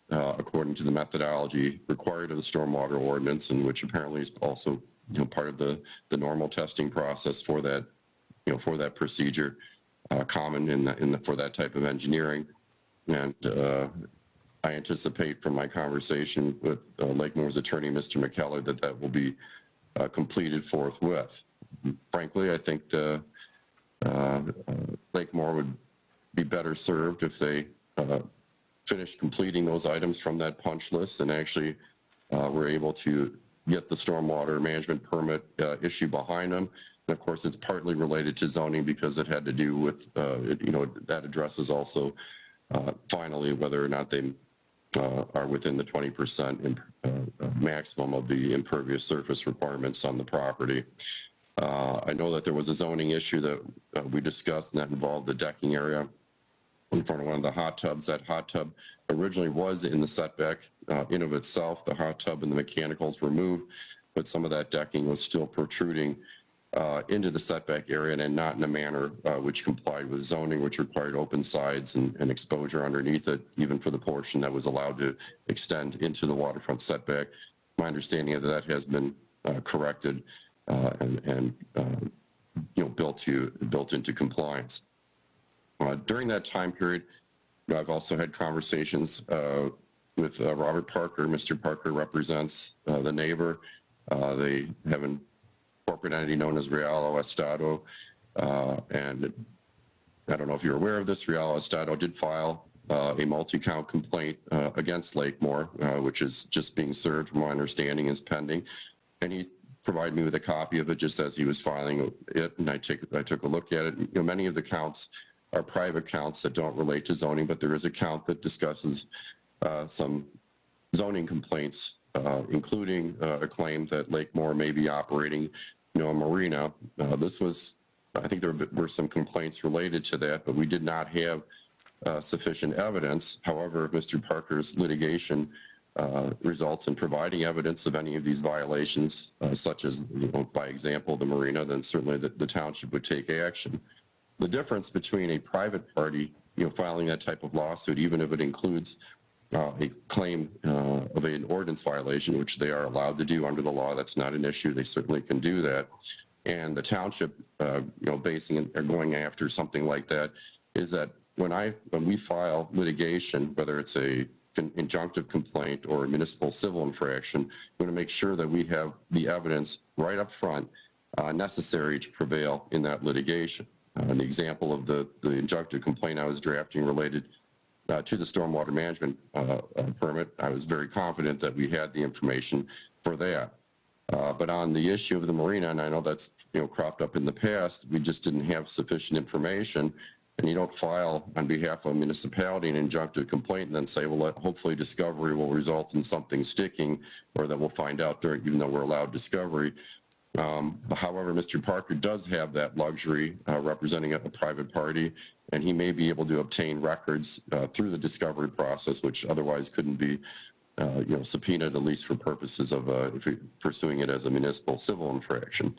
according to the methodology required of the stormwater ordinance, and which apparently is also part of the normal testing process for that for that procedure, common for that type of engineering. And I anticipate from my conversation with Lake Moore's attorney, Mr. McKellar, that will be completed forthwith. Frankly, I think Lake Moore would be better served if they finished completing those items from that punch list and actually were able to get the stormwater management permit issue behind them. And of course, it's partly related to zoning because it had to do with, that addresses also finally whether or not they are within the 20% maximum of the impervious surface requirements on the property. I know that there was a zoning issue that we discussed, and that involved the decking area in front of one of the hot tubs. That hot tub originally was in the setback in of itself. The hot tub and the mechanicals were moved, but some of that decking was still protruding into the setback area and not in a manner which complied with zoning, which required open sides and exposure underneath it, even for the portion that was allowed to extend into the waterfront setback. My understanding of that has been corrected and built into compliance. During that time period, I've also had conversations with Robert Parker. Mr. Parker represents the neighbor. They have a corporate entity known as Real Estado, and I don't know if you're aware of this. Real Estado did file a multi-count complaint against Lakemore, which is just being served, from my understanding, is pending. And he provided me with a copy of it just as he was filing it, and I took a look at it. Many of the counts are private counts that don't relate to zoning, but there is a count that discusses some zoning complaints, including a claim that Lakemore may be operating, a marina. I think there were some complaints related to that, but we did not have sufficient evidence. However, if Mr. Parker's litigation results in providing evidence of any of these violations, such as, by example, the marina, then certainly the township would take action. The difference between a private party, filing that type of lawsuit, even if it includes a claim of an ordinance violation, which they are allowed to do under the law, that's not an issue. They certainly can do that. And the township, basing or going after something like that, is that when we file litigation, whether it's a injunctive complaint or a municipal civil infraction, we want to make sure that we have the evidence right up front necessary to prevail in that litigation. The example of the injunctive complaint I was drafting related to the stormwater management permit, I was very confident that we had the information for that. But on the issue of the marina, and I know that's cropped up in the past, we just didn't have sufficient information. And you don't file on behalf of a municipality an injunctive complaint and then say, well, hopefully discovery will result in something sticking, or that we'll find out even though we're allowed discovery. However, Mr. Parker does have that luxury representing a private party, and he may be able to obtain records through the discovery process, which otherwise couldn't be subpoenaed, at least for purposes of if you're pursuing it as a municipal civil infraction.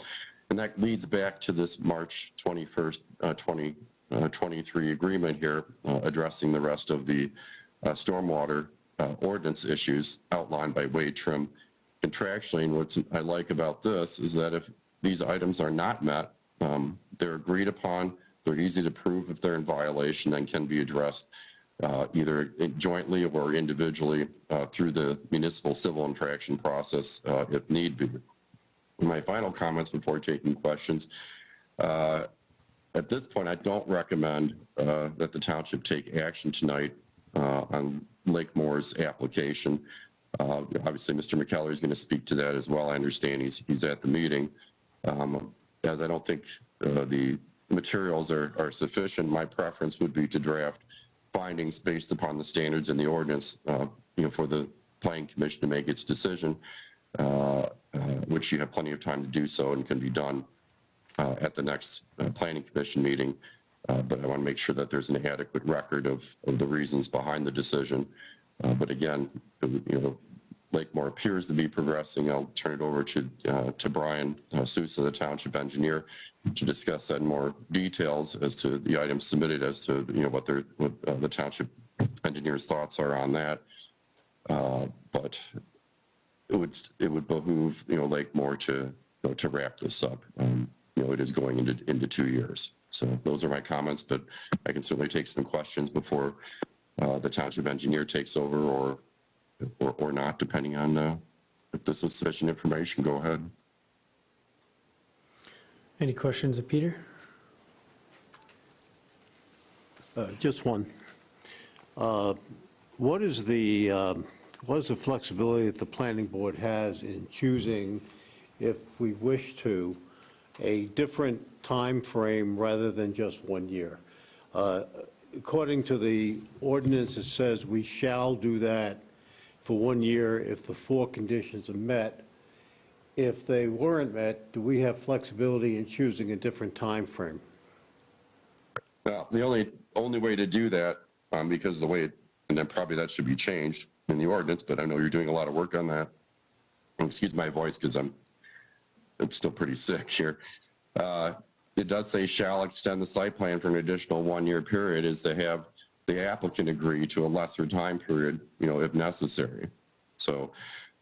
And that leads back to this March 21st, 2023 agreement here, addressing the rest of the stormwater ordinance issues outlined by Wade Trim contractually. And what I like about this is that if these items are not met, they're agreed upon, they're easy to prove if they're in violation, and can be addressed either jointly or individually through the municipal civil infraction process if need be. My final comments before taking questions. At this point, I don't recommend that the township take action tonight on Lakemore's application. Obviously, Mr. McKellar is going to speak to that as well. I understand he's at the meeting. As I don't think the materials are sufficient, my preference would be to draft findings based upon the standards in the ordinance, for the planning commission to make its decision, which you have plenty of time to do so and can be done at the next planning commission meeting. But I want to make sure that there's an adequate record of the reasons behind the decision. But again, Lakemore appears to be progressing. I'll turn it over to Brian Sousa, the township engineer, to discuss that in more details as to the items submitted, as to what the township engineer's thoughts are on that. But it would behoove Lakemore to wrap this up. It is going into 2 years. So those are my comments, but I can certainly take some questions before the township engineer takes over, or not, depending on if this is sufficient information. Go ahead. Any questions of Peter? Just one. What is the What's the flexibility that the planning board has in choosing, if we wish to, a different time frame rather than just 1 year? According to the ordinance, it says we shall do that for 1 year if the 4 conditions are met. If they weren't met, do we have flexibility in choosing a different time frame? Now, the only way to do that, because the way, and then probably that should be changed in the ordinance, but I know you're doing a lot of work on that. And excuse my voice because it's still pretty sick here. It does say shall extend the site plan for an additional 1 year period, is to have the applicant agree to a lesser time period, if necessary. So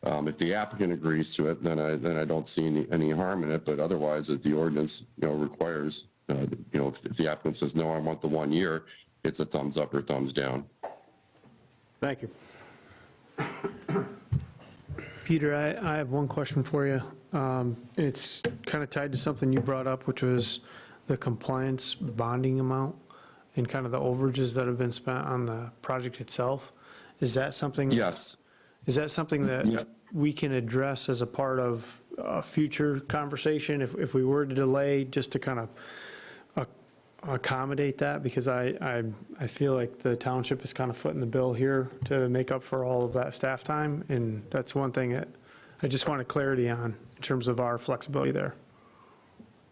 if the applicant agrees to it, then I don't see any harm in it. But otherwise, if the ordinance, requires, if the applicant says, no, I want the 1 year, it's a thumbs up or thumbs down. Thank you. Peter, I have one question for you. It's kind of tied to something you brought up, which was the compliance bonding amount and kind of the overages that have been spent on the project itself. Is that something? Yes. Is that something that Yeah. we can address as a part of a future conversation if we were to delay, just to kind of accommodate that? Because I feel like the township is kind of footing the bill here to make up for all of that staff time, and that's one thing that I just wanted clarity on in terms of our flexibility there.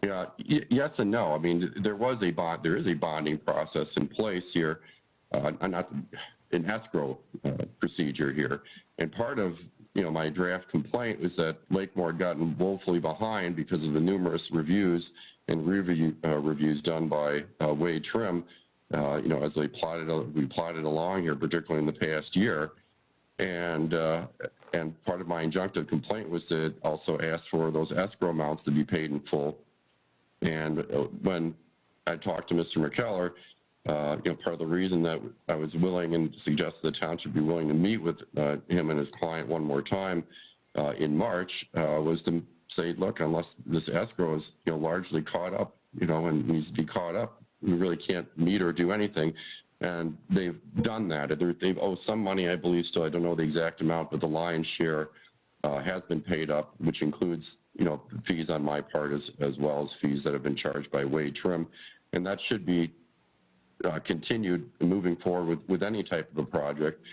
Yeah, yes and no. I mean, there is a bonding process in place here, not an escrow procedure here. And part of, my draft complaint was that Lakemore had gotten woefully behind because of the numerous reviews and reviews done by Wade Trim, as we plotted along here, particularly in the past year. And part of my injunctive complaint was to also ask for those escrow amounts to be paid in full. And when I talked to Mr. McKellar, part of the reason that I was willing and suggested the township be willing to meet with him and his client one more time in March was to say, look, unless this escrow is largely caught up, and needs to be caught up, we really can't meet or do anything. And they've done that. They've owed some money, I believe, still. I don't know the exact amount, but the lion's share has been paid up, which includes, fees on my part as well as fees that have been charged by Wade Trim. And that should be continued moving forward with any type of a project.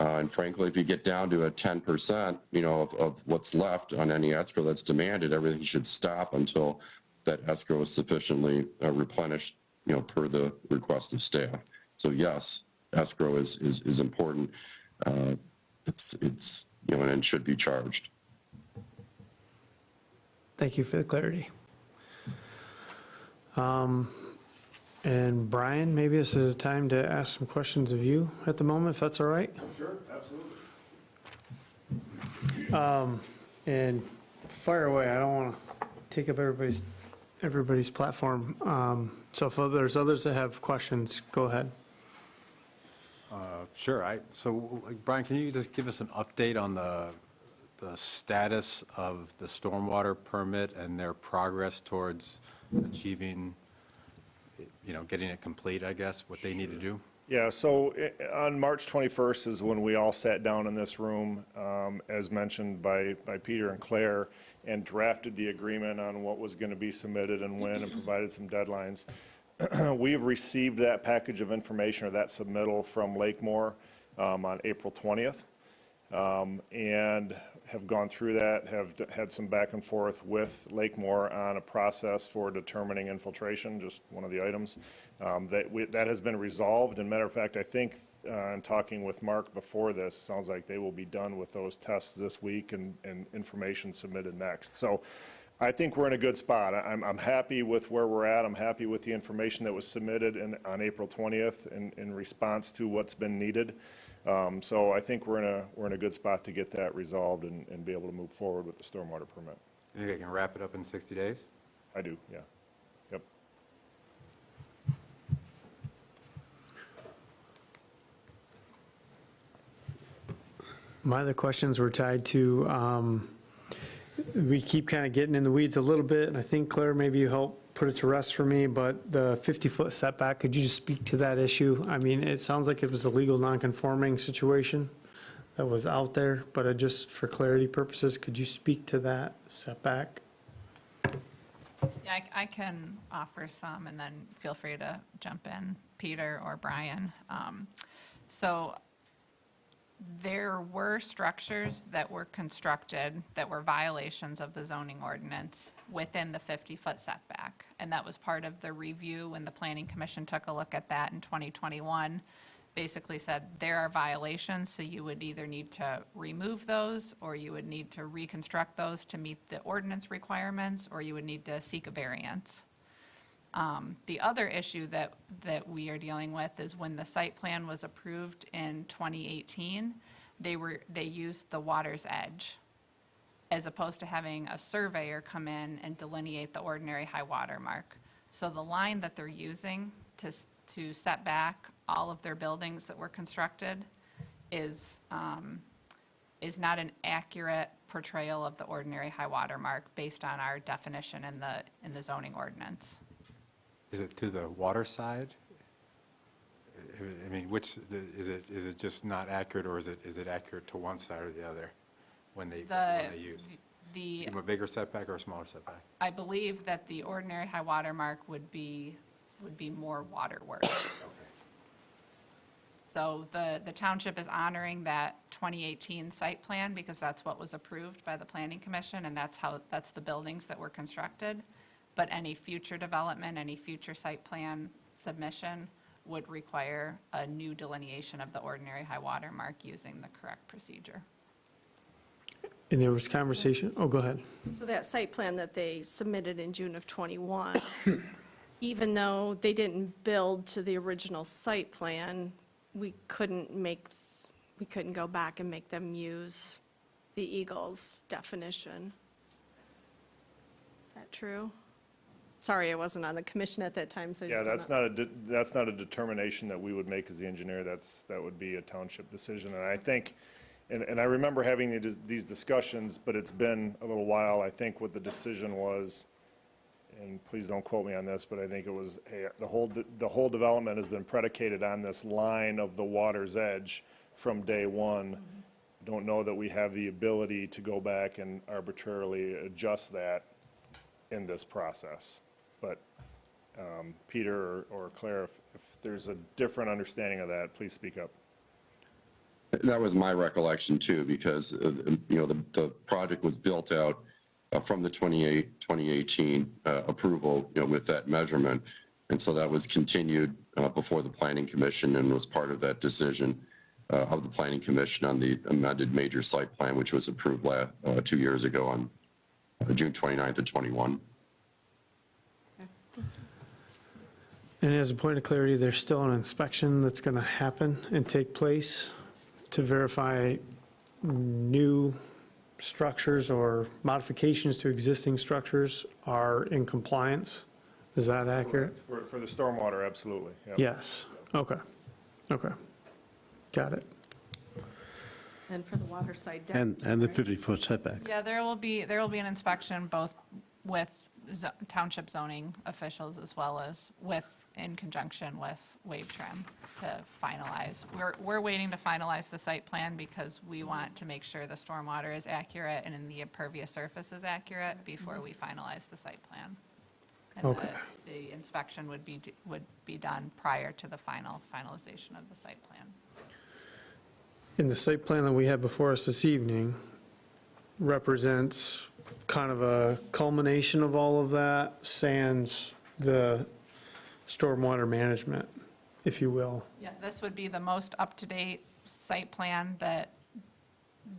And frankly, if you get down to a 10%, of what's left on any escrow that's demanded, everything should stop until that escrow is sufficiently replenished, per the request of staff. So yes, escrow is important. It's and should be charged. Thank you for the clarity. And Brian, maybe this is a time to ask some questions of you at the moment, if that's all right? Sure, absolutely. And fire away, I don't want to take up everybody's platform. So if there's others that have questions, go ahead. Sure. So Brian, can you just give us an update on the status of the stormwater permit and their progress towards achieving, getting it complete, I guess, what they need to do? Yeah, so on March 21st is when we all sat down in this room, as mentioned by Peter and Claire, and drafted the agreement on what was going to be submitted and when, and provided some deadlines. We've received that package of information, or that submittal, from Lakemore on April 20th, and have gone through that, have had some back and forth with Lakemore on a process for determining infiltration, just one of the items. That has been resolved, and matter of fact, I think in talking with Mark before this, sounds like they will be done with those tests this week and information submitted next. So I think we're in a good spot. I'm happy with where we're at. I'm happy with the information that was submitted on April 20th in response to what's been needed. So I think we're in a good spot to get that resolved and be able to move forward with the stormwater permit. You think I can wrap it up in 60 days? I do, yeah. Yep. My other questions were tied to, we keep kind of getting in the weeds a little bit, and I think, Claire, maybe you help put it to rest for me, but the 50-foot setback, could you just speak to that issue? I mean, it sounds like it was a legal non-conforming situation. that was out there, but just for clarity purposes, could you speak to that setback? Yeah, I can offer some, and then feel free to jump in, Peter or Brian. So there were structures that were constructed that were violations of the zoning ordinance within the 50-foot setback. And that was part of the review when the Planning Commission took a look at that in 2021. Basically said there are violations, so you would either need to remove those, or you would need to reconstruct those to meet the ordinance requirements, or you would need to seek a variance. The other issue that we are dealing with is when the site plan was approved in 2018, they used the water's edge, as opposed to having a surveyor come in and delineate the ordinary high water mark. So the line that they're using to set back all of their buildings that were constructed is not an accurate portrayal of the ordinary high water mark based on our definition in the zoning ordinance. Is it to the water side? I mean, is it just not accurate, or is it accurate to one side or the other when they used? A bigger setback or a smaller setback? I believe that the ordinary high water mark would be more waterward. So the township is honoring that 2018 site plan because that's what was approved by the Planning Commission, and that's the buildings that were constructed. But any future development, any future site plan submission would require a new delineation of the ordinary high water mark using the correct procedure. And there was conversation, oh, go ahead. So that site plan that they submitted in June of '21, even though they didn't build to the original site plan, we couldn't go back and make them use the Eagles definition. Is that true? Sorry, I wasn't on the commission at that time, so I Yeah, just that's not a determination that we would make as the engineer. That would be a township decision. And I think, and I remember having these discussions, but it's been a little while. I think what the decision was, and please don't quote me on this, but I think it was, hey, the whole development has been predicated on this line of the water's edge from day one. Don't know that we have the ability to go back and arbitrarily adjust that in this process. But Peter or Claire, if there's a different understanding of that, please speak up. That was my recollection too, because, the project was built out from the 2018 approval, with that measurement. And so that was continued before the Planning Commission and was part of that decision of the Planning Commission on the amended major site plan, which was approved 2 years ago on June 29th of 21. And as a point of clarity, there's still an inspection that's going to happen and take place to verify new structures or modifications to existing structures are in compliance. Is that accurate? For the stormwater, absolutely. Yep. Yes. Okay. Got it. And for the water side deck. And the 50-foot setback. Yeah, there will be an inspection both with township zoning officials as well as in conjunction with Wave Trim to finalize. We're waiting to finalize the site plan because we want to make sure the stormwater is accurate and the impervious surface is accurate before we finalize the site plan. And Okay. the inspection would be done prior to the finalization of the site plan. And the site plan that we have before us this evening represents kind of a culmination of all of that, sans the stormwater management, if you will. Yeah, this would be the most up-to-date site plan that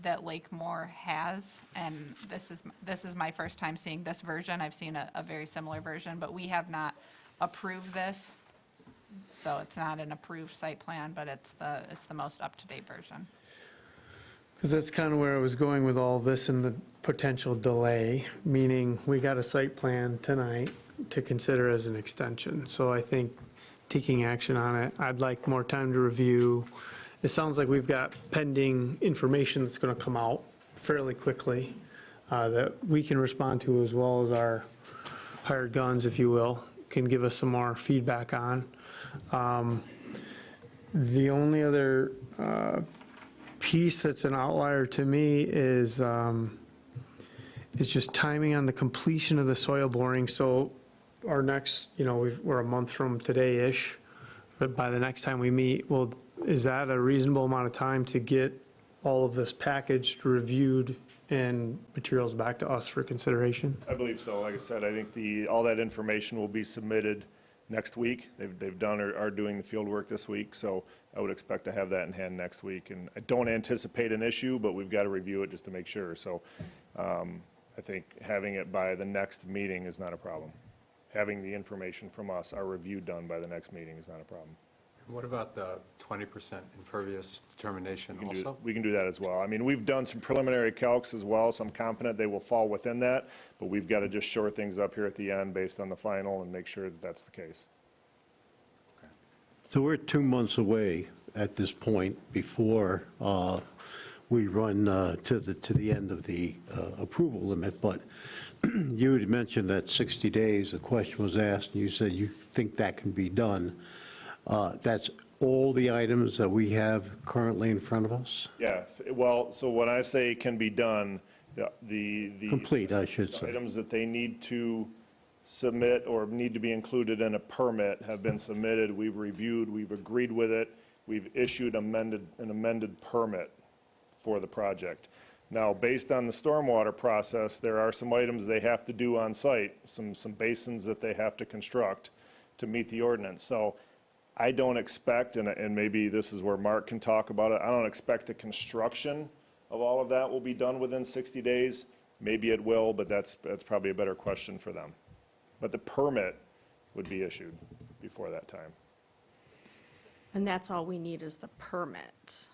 Lakemore has, and this is my first time seeing this version. I've seen a very similar version, but we have not approved this, so it's not an approved site plan, but it's the most up-to-date version. Because that's kind of where I was going with all this and the potential delay, meaning we got a site plan tonight to consider as an extension. So I think taking action on it, I'd like more time to review. It sounds like we've got pending information that's going to come out fairly quickly that we can respond to, as well as our hired guns, if you will, can give us some more feedback on. The only other piece that's an outlier to me is just timing on the completion of the soil boring. So our next, we're a month from today-ish, but by the next time we meet, well, is that a reasonable amount of time to get all of this packaged, reviewed, and materials back to us for consideration? I believe so. Like I said, I think all that information will be submitted next week. They've done or are doing the field work this week, so I would expect to have that in hand next week. And I don't anticipate an issue, but we've got to review it just to make sure. So I think having it by the next meeting is not a problem. Having the information from us, our review done by the next meeting is not a problem. What about the 20% impervious determination We can also? we can do that as well. I mean, we've done some preliminary calcs as well, so I'm confident they will fall within that, but we've got to just shore things up here at the end based on the final and make sure that that's the case. So we're 2 months away at this point before we run to the end of the approval limit, but you had mentioned that 60 days, the question was asked, and you said you think that can be done. That's all the items that we have currently in front of us? Yeah, well, so when I say can be done, the Complete, I should say. items that they need to submit or need to be included in a permit have been submitted, we've reviewed, we've agreed with it, we've issued an amended permit for the project. Now, based on the stormwater process, there are some items they have to do on site, some basins that they have to construct to meet the ordinance. So I don't expect, and maybe this is where Mark can talk about it, I don't expect the construction of all of that will be done within 60 days. Maybe it will, but that's probably a better question for them. But the permit would be issued before that time. And that's all we need is the permit.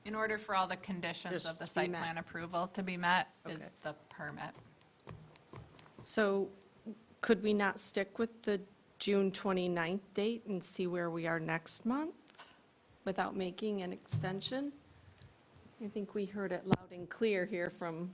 In order for all the conditions of Just the to be site met. plan approval to be met Okay. is the permit. So could we not stick with the June 29th date and see where we are next month without making an extension? I think we heard it loud and clear here from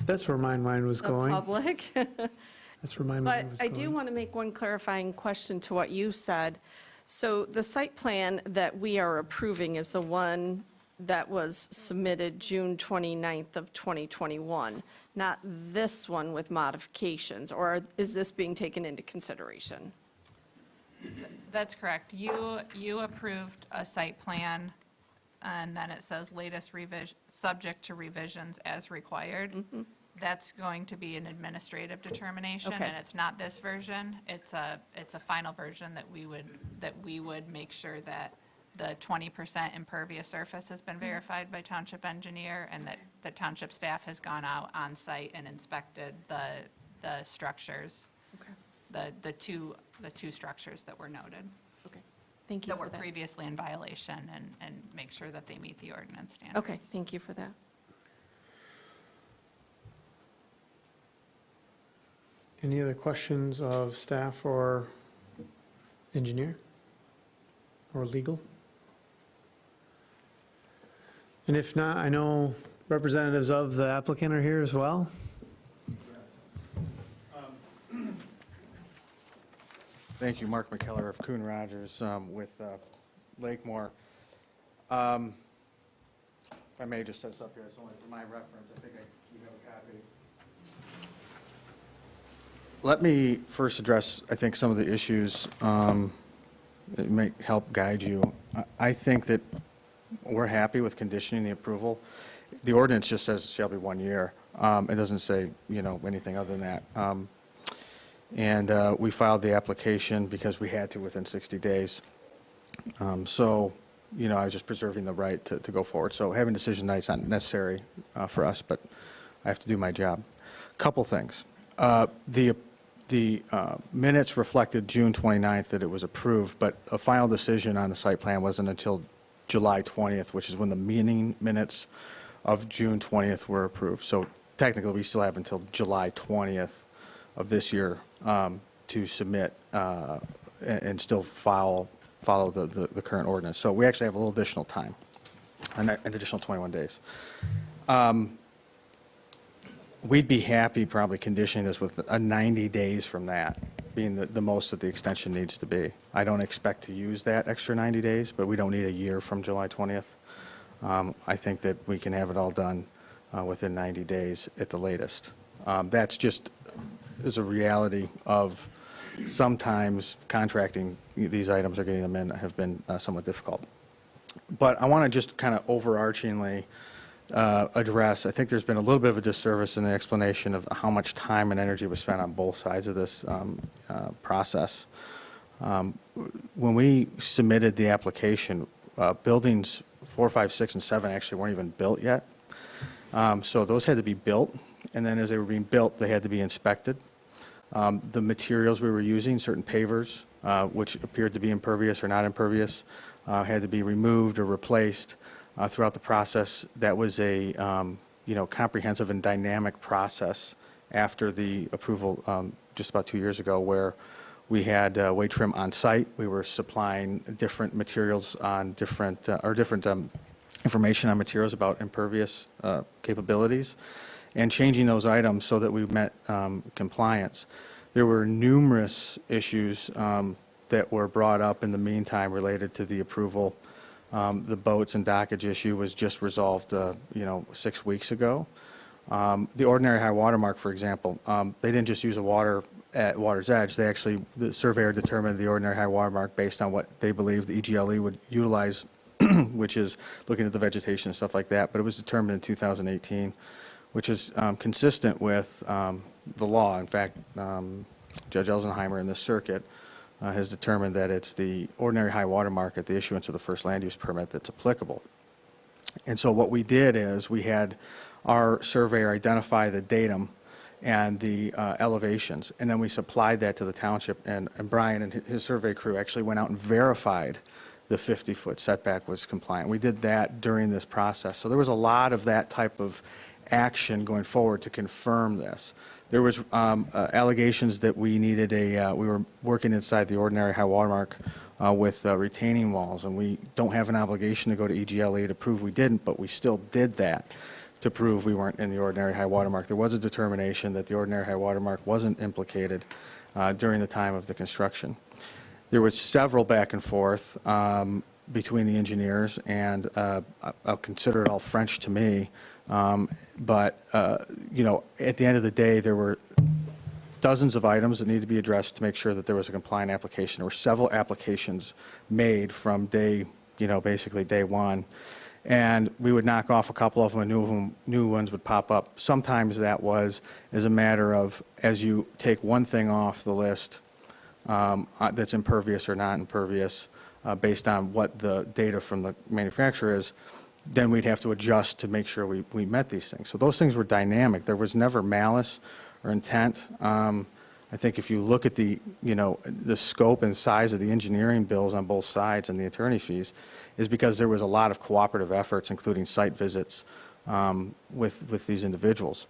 That's where my mind was the going. public. That's where my But mind was I going. do want to make one clarifying question to what you said. So the site plan that we are approving is the one that was submitted June 29th of 2021, not this one with modifications, or is this being taken into consideration? That's correct. You approved a site plan, and then it says latest revision, subject to revisions as required. That's going to be an administrative determination, Okay. and it's not this version. It's a final version that we would make sure that the 20% impervious surface has been verified by township engineer, and that the township staff has gone out on site and inspected the structures, the two structures that were noted, Okay, thank you that for were that. previously in violation, and make sure that they meet the ordinance standards. Okay, thank you for that. Any other questions of staff or engineer or legal? And if not, I know representatives of the applicant are here as well. Thank you, Mark McKellar of Coon Rogers with Lakemore. If I may just set this up here, it's only for my reference. I think you have a copy. Let me first address, I think, some of the issues that may help guide you. I think that we're happy with conditioning the approval. The ordinance just says it shall be 1 year. It doesn't say, anything other than that. And we filed the application because we had to within 60 days. So, I was just preserving the right to go forward. So having decision night's not necessary for us, but I have to do my job. Couple things. The minutes reflected June 29th that it was approved, but a final decision on the site plan wasn't until July 20th, which is when the meeting minutes of June 20th were approved. So technically, we still have until July 20th of this year to submit and still follow the current ordinance. So we actually have a little additional time, an additional 21 days. We'd be happy probably conditioning this with a 90 days from that, being the most that the extension needs to be. I don't expect to use that extra 90 days, but we don't need a year from July 20th. I think that we can have it all done within 90 days at the latest. That's just is a reality of sometimes contracting these items or getting them in have been somewhat difficult. But I want to just kind of overarchingly address, I think there's been a little bit of a disservice in the explanation of how much time and energy was spent on both sides of this process. When we submitted the application, buildings 4, 5, 6, and 7 actually weren't even built yet. So those had to be built, and then as they were being built, they had to be inspected. The materials we were using, certain pavers, which appeared to be impervious or not impervious, had to be removed or replaced throughout the process. That was a comprehensive and dynamic process after the approval just about 2 years ago, where we had weight trim on site. We were supplying different materials on different information on materials about impervious capabilities, and changing those items so that we met compliance. There were numerous issues that were brought up in the meantime related to the approval. The boats and dockage issue was just resolved, 6 weeks ago. The ordinary high water mark, for example, they didn't just use a water at water's edge. They actually, the surveyor determined the ordinary high water mark based on what they believed the EGLE would utilize, which is looking at the vegetation and stuff like that. But it was determined in 2018, which is consistent with the law. In fact, Judge Elsenheimer in this circuit has determined that it's the ordinary high water mark at the issuance of the first land use permit that's applicable. And so what we did is we had our surveyor identify the datum and the elevations, and then we supplied that to the township, and Brian and his survey crew actually went out and verified the 50-foot setback was compliant. We did that during this process. So there was a lot of that type of action going forward to confirm this. There was allegations that we needed we were working inside the ordinary high water mark with retaining walls, and we don't have an obligation to go to EGLE to prove we didn't, but we still did that to prove we weren't in the ordinary high water mark. There was a determination that the ordinary high water mark wasn't implicated during the time of the construction. There was several back and forth between the engineers, and I'll consider it all French to me. But at the end of the day, there were dozens of items that needed to be addressed to make sure that there was a compliant application. There were several applications made from basically day one. And we would knock off a couple of them, and new ones would pop up. Sometimes that was as a matter of, as you take one thing off the list that's impervious or not impervious, based on what the data from the manufacturer is, then we'd have to adjust to make sure we met these things. So those things were dynamic. There was never malice or intent. I think if you look at the scope and size of the engineering bills on both sides and the attorney fees, is because there was a lot of cooperative efforts, including site visits with these individuals.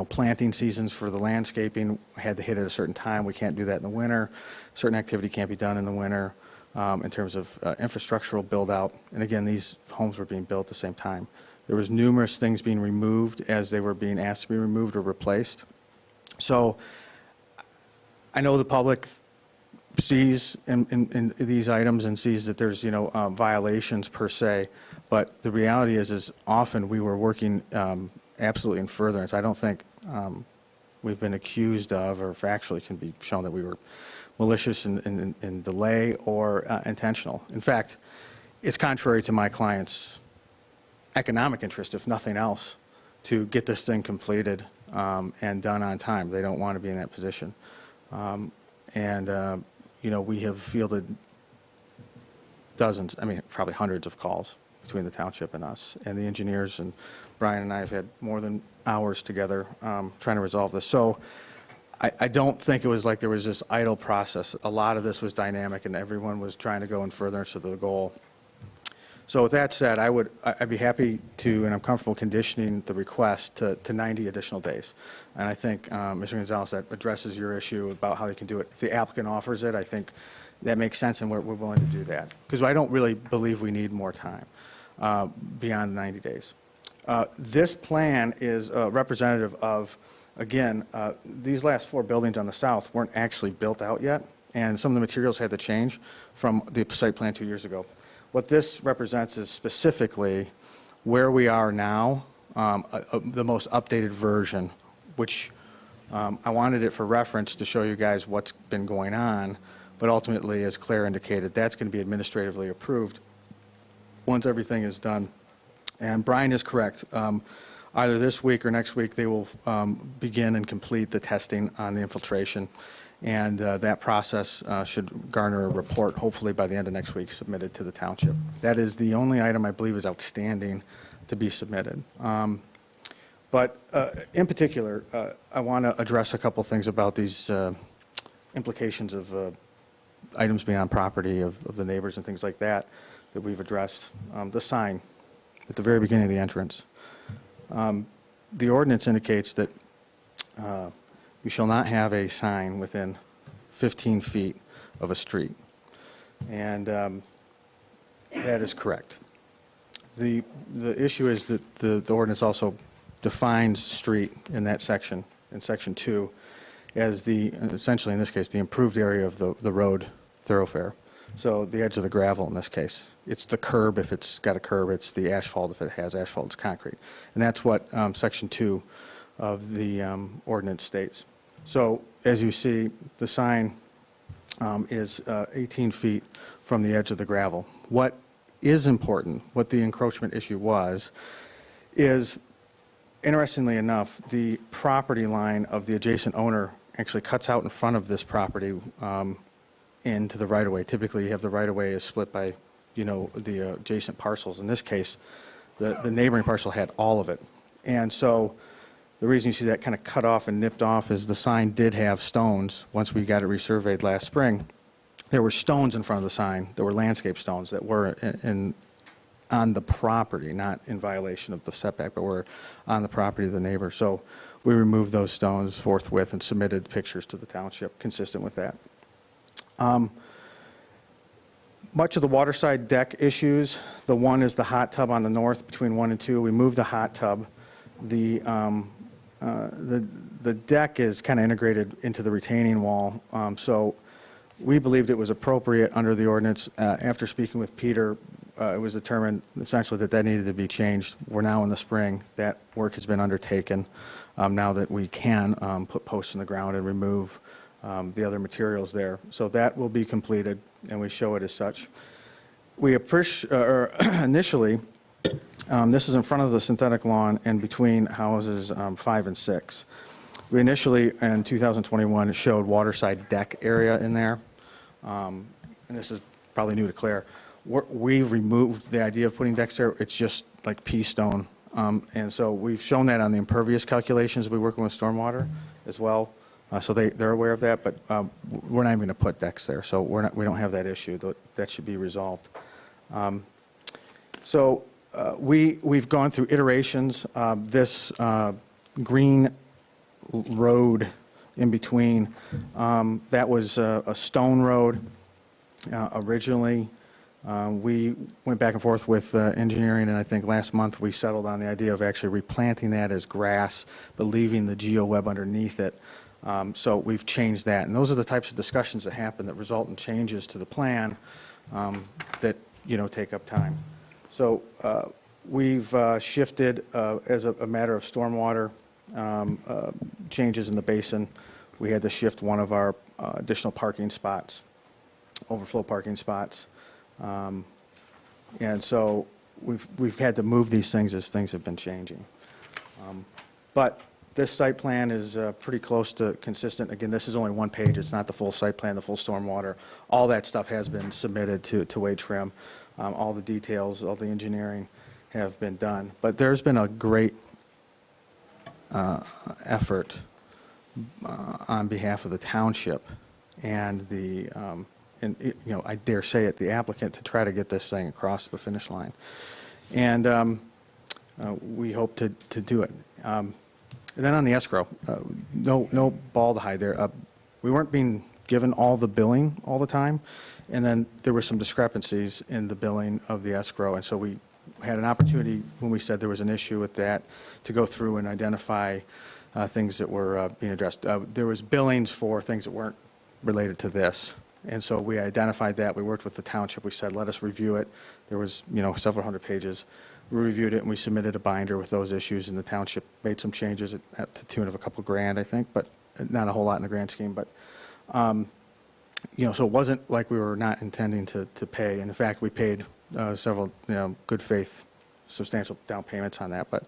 Planting seasons for the landscaping had to hit at a certain time. We can't do that in the winter. Certain activity can't be done in the winter in terms of infrastructural build-out. And again, these homes were being built at the same time. There was numerous things being removed as they were being asked to be removed or replaced. So I know the public sees in these items and sees that there's violations per se, but the reality is often we were working absolutely in furtherance. I don't think we've been accused of, or factually can be shown that we were malicious in delay or intentional. In fact, it's contrary to my client's economic interest, if nothing else, to get this thing completed and done on time. They don't want to be in that position. We have fielded dozens, probably hundreds of calls between the township and us. And the engineers and Brian and I have had more than hours together trying to resolve this. So I don't think it was like there was this idle process. A lot of this was dynamic, and everyone was trying to go in furtherance of the goal. So with that said, I'd be happy to, and I'm comfortable conditioning the request to 90 additional days. And I think, Mr. Gonzalez, that addresses your issue about how you can do it. If the applicant offers it, I think that makes sense, and we're willing to do that. Because I don't really believe we need more time beyond 90 days. This plan is representative of, again, these last 4 buildings on the south weren't actually built out yet, and some of the materials had to change from the site plan 2 years ago. What this represents is specifically where we are now, the most updated version, which I wanted it for reference to show you guys what's been going on, but ultimately, as Claire indicated, that's going to be administratively approved once everything is done. And Brian is correct. Either this week or next week, they will begin and complete the testing on the infiltration, and that process should garner a report, hopefully by the end of next week, submitted to the township. That is the only item I believe is outstanding to be submitted. But in particular, I want to address a couple things about these implications of items being on property of the neighbors and things like that that we've addressed. The sign at the very beginning of the entrance. The ordinance indicates that you shall not have a sign within 15 feet of a street. And that is correct. The issue is that the ordinance also defines street in that section, in section 2, as essentially in this case, the improved area of the road thoroughfare. So the edge of the gravel in this case. It's the curb if it's got a curb, it's the asphalt if it has asphalt, it's concrete. And that's what section 2 of the ordinance states. So as you see, the sign is 18 feet from the edge of the gravel. What is important, what the encroachment issue was, is interestingly enough, the property line of the adjacent owner actually cuts out in front of this property into the right-of-way. Typically, you have the right-of-way is split by, the adjacent parcels. In this case, the neighboring parcel had all of it. And so the reason you see that kind of cut off and nipped off is the sign did have stones. Once we got it resurveyed last spring, there were stones in front of the sign. There were landscape stones that were on the property, not in violation of the setback, but were on the property of the neighbor. So we removed those stones forthwith and submitted pictures to the township consistent with that. Much of the waterside deck issues, the one is the hot tub on the north between 1 and 2. We moved the hot tub. The deck is kind of integrated into the retaining wall. So we believed it was appropriate under the ordinance. After speaking with Peter, it was determined essentially that needed to be changed. We're now in the spring. That work has been undertaken now that we can put posts in the ground and remove the other materials there. So that will be completed, and we show it as such. We initially, this is in front of the synthetic lawn and between houses 5 and 6. We initially, in 2021, showed waterside deck area in there. And this is probably new to Claire. We've removed the idea of putting decks there. It's just like pea stone. And so we've shown that on the impervious calculations. We're working with stormwater as well. So they're aware of that, but we're not even going to put decks there. So we don't have that issue. That should be resolved. So we've gone through iterations. This green road in between, that was a stone road originally. We went back and forth with engineering, and I think last month we settled on the idea of actually replanting that as grass, but leaving the geoweb underneath it. So we've changed that. And those are the types of discussions that happen that result in changes to the plan that, take up time. So we've shifted, as a matter of stormwater changes in the basin, we had to shift one of our additional parking spots, overflow parking spots. And so we've had to move these things as things have been changing. But this site plan is pretty close to consistent. Again, this is only one page. It's not the full site plan, the full stormwater. All that stuff has been submitted to Wade Trim. All the details, all the engineering have been done. But there's been a great effort on behalf of the township and I dare say it, the applicant, to try to get this thing across the finish line. And we hope to do it. And then on the escrow, no ball to hide there. We weren't being given all the billing all the time, and then there were some discrepancies in the billing of the escrow, and so we had an opportunity when we said there was an issue with that to go through and identify things that were being addressed. There was billings for things that weren't related to this, and so we identified that. We worked with the township. We said, let us review it. There was, several hundred pages. we reviewed it and we submitted a binder with those issues, and the township made some changes at the tune of a couple grand, I think, but not a whole lot in the grand scheme. But, so it wasn't like we were not intending to pay. And in fact, we paid several, good faith, substantial down payments on that. But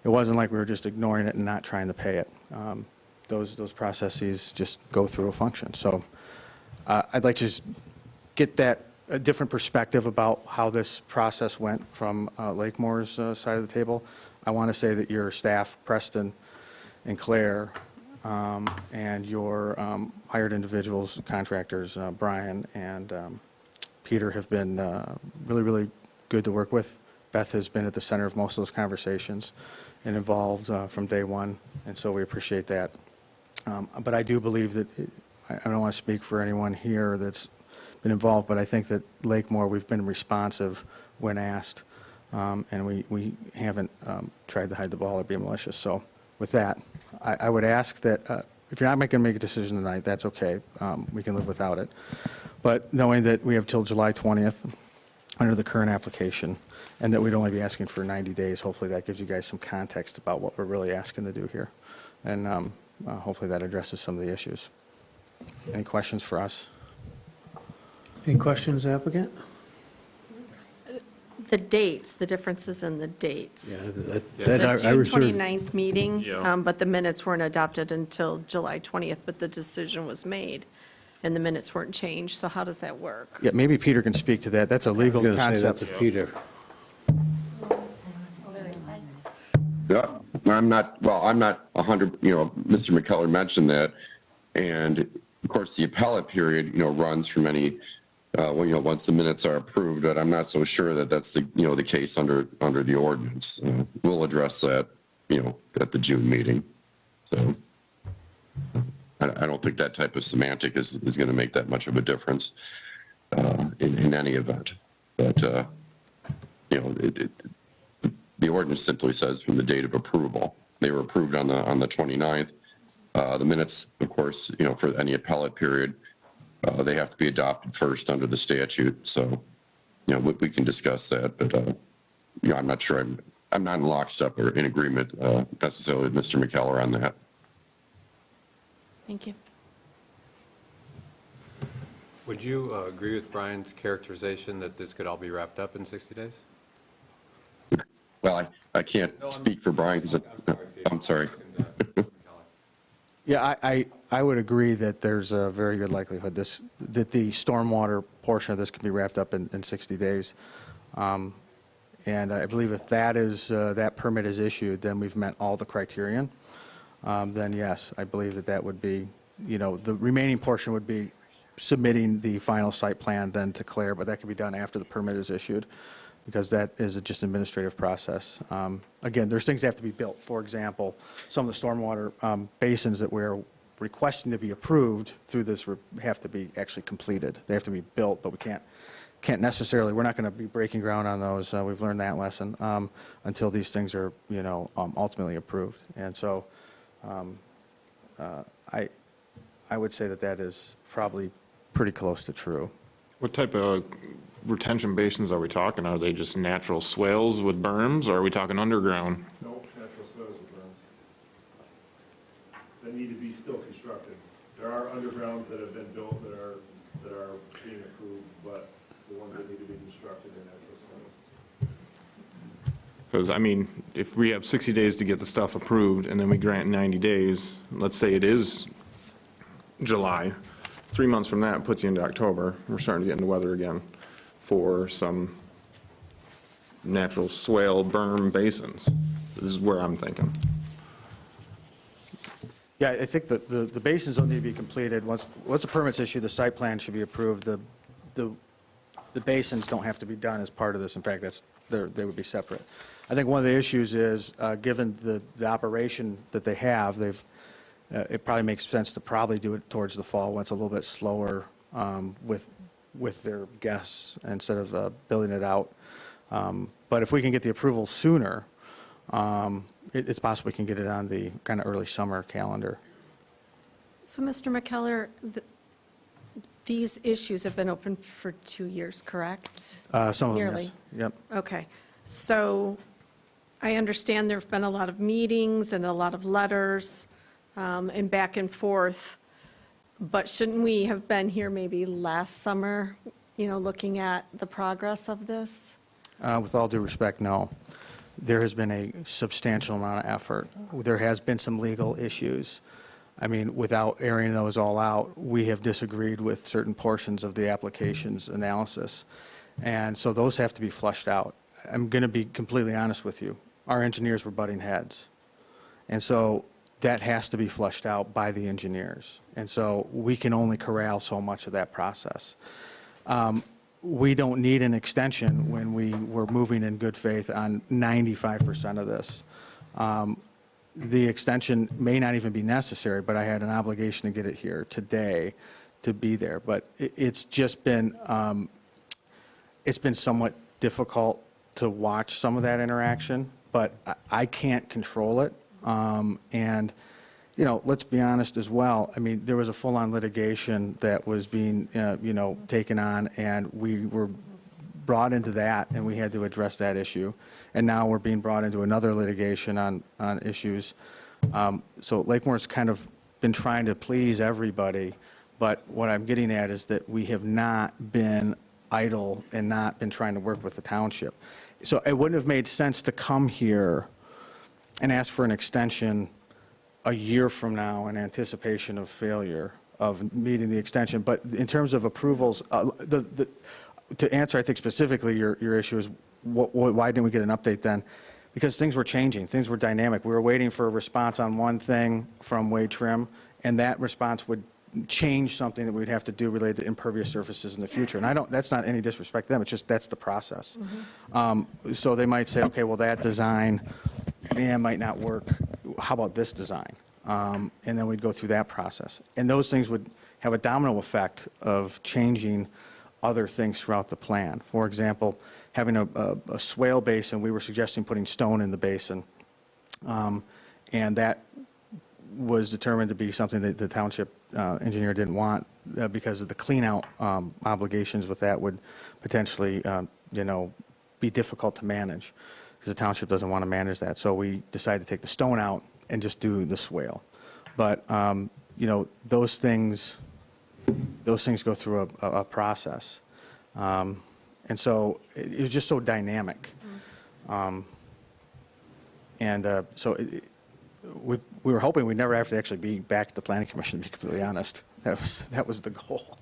it wasn't like we were just ignoring it and not trying to pay it. Those processes just go through a function. So I'd like to just get a different perspective about how this process went from Lakemore's side of the table. I want to say that your staff, Preston and Claire, and your hired individuals, contractors, Brian and Peter, have been really, really good to work with. Beth has been at the center of most of those conversations and involved from day one, and so we appreciate that. But I do believe that, I don't want to speak for anyone here that's been involved, but I think that Lakemore, we've been responsive when asked, and we haven't tried to hide the ball or be malicious. So with that, I would ask that if you're not going to make a decision tonight, that's okay. We can live without it. But knowing that we have till July 20th under the current application, and that we'd only be asking for 90 days, hopefully that gives you guys some context about what we're really asking to do here. And hopefully that addresses some of the issues. Any questions for us? Any questions, applicant? The dates, the differences in the dates. that The I June reserve. 29th meeting, Yeah. but the minutes weren't adopted until July 20th, but the decision was made, and the minutes weren't changed, so how does that work? Yeah, maybe Peter can speak to that. That's a legal I'm going to say that concept. to Peter. Yeah, I'm not 100, Mr. McKellar mentioned that. And of course, the appellate period, runs from any, once the minutes are approved, but I'm not so sure that that's the case under the ordinance. We'll address that, at the June meeting. So I don't think that type of semantic is going to make that much of a difference in any event. But, the ordinance simply says from the date of approval. They were approved on the 29th. The minutes, of course, for any appellate period, they have to be adopted first under the statute. So, we can discuss that, but, I'm not sure I'm not in lockstep or in agreement necessarily with Mr. McKellar on that. Thank you. Would you agree with Brian's characterization that this could all be wrapped up in 60 days? Well, I can't speak for Brian because I'm sorry. Yeah, I would agree that there's a very good likelihood that the stormwater portion of this can be wrapped up in 60 days. And I believe if that permit is issued, then we've met all the criterion. Then yes, I believe that would be, the remaining portion would be submitting the final site plan then to Claire, but that can be done after the permit is issued, because that is just an administrative process. Again, there's things that have to be built. For example, some of the stormwater basins that we're requesting to be approved through this have to be actually completed. They have to be built, but we can't necessarily, we're not going to be breaking ground on those. We've learned that lesson until these things are, ultimately approved. And so I would say that is probably pretty close to true. What type of retention basins are we talking? Are they just natural swales with berms, or are we talking underground? No, natural swales with berms. That need to be still constructed. There are undergrounds that have been built that are being approved, but the ones that need to be constructed are natural swales. Because, if we have 60 days to get the stuff approved, and then we grant 90 days, let's say it is July, 3 months from that puts you into October, we're starting to get into weather again for some natural swale berm basins. This is where I'm thinking. Yeah, I think that the basins don't need to be completed. Once the permit's issued, the site plan should be approved. The basins don't have to be done as part of this. In fact, they would be separate. I think one of the issues is, given the operation that they have, it probably makes sense to probably do it towards the fall when it's a little bit slower with their guests instead of building it out. But if we can get the approval sooner, it's possible we can get it on the kind of early summer calendar. So, Mr. McKellar, these issues have been open for 2 years, correct? Some of them, Nearly. yes. Yep. Okay. So I understand there've been a lot of meetings and a lot of letters and back and forth, but shouldn't we have been here maybe last summer, looking at the progress of this? With all due respect, no. There has been a substantial amount of effort. There has been some legal issues. I mean, without airing those all out, we have disagreed with certain portions of the application's analysis. And so those have to be flushed out. I'm going to be completely honest with you. Our engineers were butting heads. And so that has to be flushed out by the engineers. And so we can only corral so much of that process. We don't need an extension when we were moving in good faith on 95% of this. The extension may not even be necessary, but I had an obligation to get it here today to be there. But it's just been, somewhat difficult to watch some of that interaction, but I can't control it. And, let's be honest as well. I mean, there was a full-on litigation that was being, taken on, and we were brought into that, and we had to address that issue. And now we're being brought into another litigation on issues. So Lakemore's kind of been trying to please everybody, but what I'm getting at is that we have not been idle and not been trying to work with the township. So it wouldn't have made sense to come here and ask for an extension a year from now in anticipation of failure of meeting the extension. But in terms of approvals, to answer, I think specifically your issue is why didn't we get an update then? Because things were changing, things were dynamic. We were waiting for a response on one thing from Wade Trim, and that response would change something that we'd have to do related to impervious surfaces in the future. And that's not any disrespect to them, it's just that's the process. So they might say, okay, well, that design might not work. How about this design? And then we'd go through that process. And those things would have a domino effect of changing other things throughout the plan. For example, having a swale basin, we were suggesting putting stone in the basin. And that was determined to be something that the township engineer didn't want because of the clean-out obligations with that would potentially, be difficult to manage because the township doesn't want to manage that. So we decided to take the stone out and just do the swale. But, those things go through a process. And so it was just so dynamic. We were hoping we'd never have to actually be back at the planning commission, to be completely honest. That was the goal.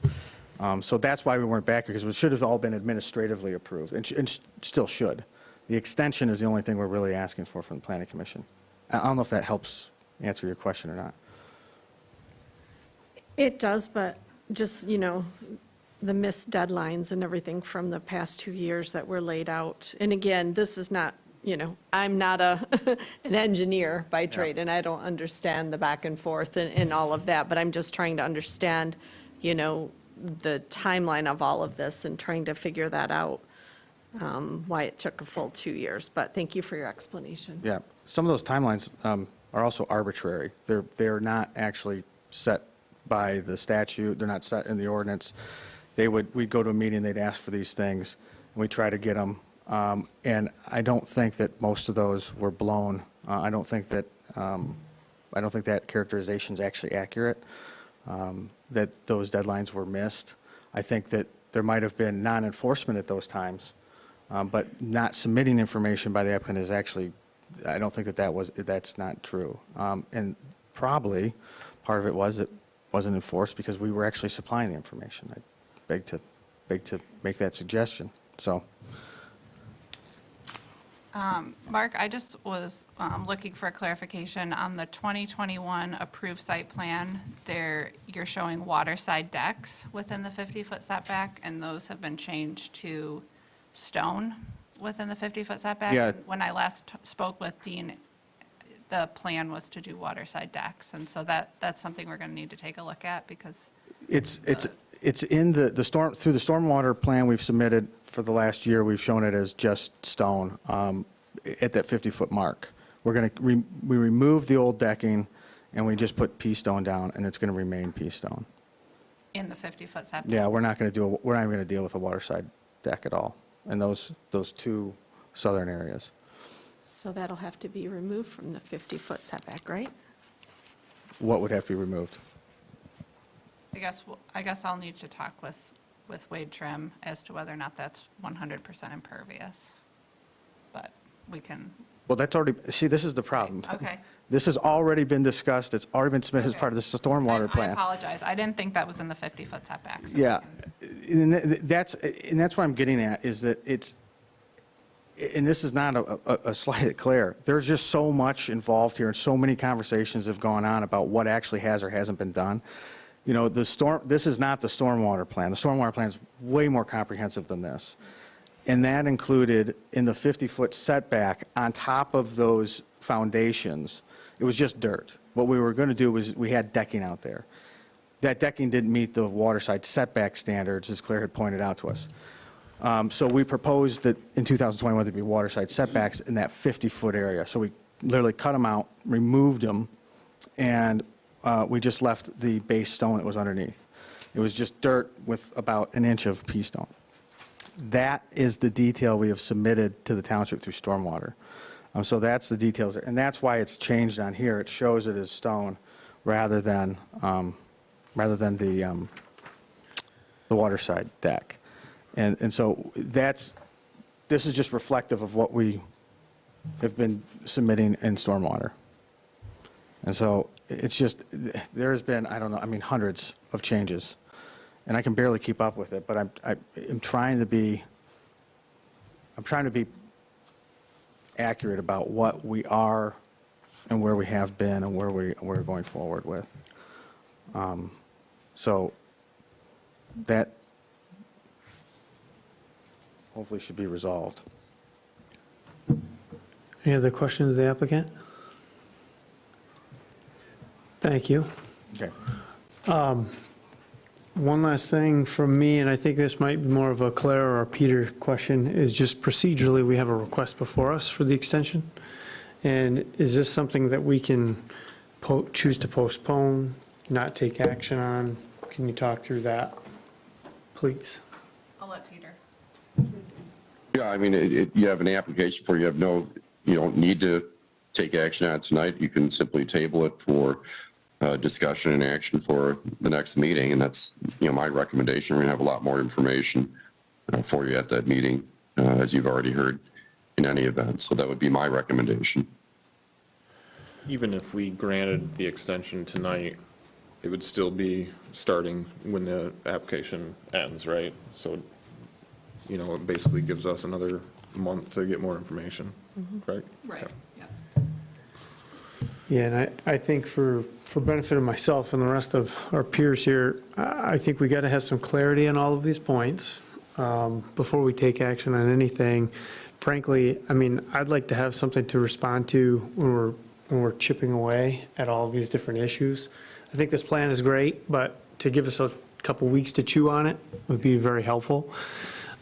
So that's why we weren't back here, because it should have all been administratively approved, and still should. The extension is the only thing we're really asking for from the planning commission. I don't know if that helps answer your question or not. It does, but just, the missed deadlines and everything from the past 2 years that were laid out. And again, this is not, I'm not an engineer by trade, and I don't understand the back and forth and all of that, but I'm just trying to understand, the timeline of all of this and trying to figure that out, why it took a full 2 years. But thank you for your explanation. Yeah, some of those timelines are also arbitrary. They're not actually set by the statute. They're not set in the ordinance. We'd go to a meeting, they'd ask for these things, and we try to get them. And I don't think that most of those were blown. I don't think that characterization is actually accurate, that those deadlines were missed. I think that there might have been non-enforcement at those times, but not submitting information by the applicant is actually, I don't think that's not true. And probably part of it was it wasn't enforced because we were actually supplying the information. I beg to make that suggestion. So. Mark, I just was looking for a clarification on the 2021 approved site plan. You're showing waterside decks within the 50-foot setback, and those have been changed to stone within the 50-foot setback. Yeah. When I last spoke with Dean, the plan was to do waterside decks, and so that's something we're going to need to take a look at because It's in the storm, through the stormwater plan we've submitted for the last year, we've shown it as just stone at that 50-foot mark. We're going to, we remove the old decking and we just put pea stone down, and it's going to remain pea stone. in the 50-foot setback. Yeah, we're not even going to deal with a waterside deck at all. And those two southern areas. So that'll have to be removed from the 50-foot setback, right? What would have to be removed? I guess I'll need to talk with Wade Trim as to whether or not that's 100% impervious. But we can, Well, that's already, see, this is the problem. okay. This has already been discussed, it's already been submitted as part of the stormwater I plan. apologize. I didn't think that was in the 50-foot setback. so- Yeah, and that's what I'm getting at, is that it's, and this is not a slight at Claire, there's just so much involved here, and so many conversations have gone on about what actually has or hasn't been done. You know, this is not the stormwater plan. The stormwater plan is way more comprehensive than this. And that included, in the 50-foot setback, on top of those foundations, it was just dirt. What we were going to do was, we had decking out there. That decking didn't meet the waterside setback standards, as Claire had pointed out to us. So we proposed that in 2021 there'd be waterside setbacks in that 50-foot area. So we literally cut them out, removed them, and we just left the base stone that was underneath. It was just dirt with about an inch of pea stone. That is the detail we have submitted to the township through stormwater. So that's the details, there. And that's why it's changed on here. It shows it as stone rather than the waterside deck. And so this is just reflective of what we have been submitting in stormwater. And so it's just, there has been, I don't know, I mean, hundreds of changes. And I can barely keep up with it, but I'm trying to be accurate about what we are and where we have been and where we're going forward with. So that hopefully should be resolved. Any other questions of the applicant? Thank you. Okay. One last thing from me, and I think this might be more of a Claire or a Peter question, is just procedurally, we have a request before us for the extension. And is this something that we can choose to postpone, not take action on? Can you talk through that, please? I'll let Peter. Yeah, I mean, you have an application for, you don't need to take action on it tonight. You can simply table it for discussion and action for the next meeting, and that's, my recommendation. We're going to have a lot more information for you at that meeting, as you've already heard in any event. So that would be my recommendation. Even if we granted the extension tonight, it would still be starting when the application ends, right? So, it basically gives us another month to get more information, correct? Right, Yeah. yeah. Yeah, and I think for benefit of myself and the rest of our peers here, I think we got to have some clarity on all of these points before we take action on anything. Frankly, I mean, I'd like to have something to respond to when we're chipping away at all of these different issues. I think this plan is great, but to give us a couple weeks to chew on it would be very helpful.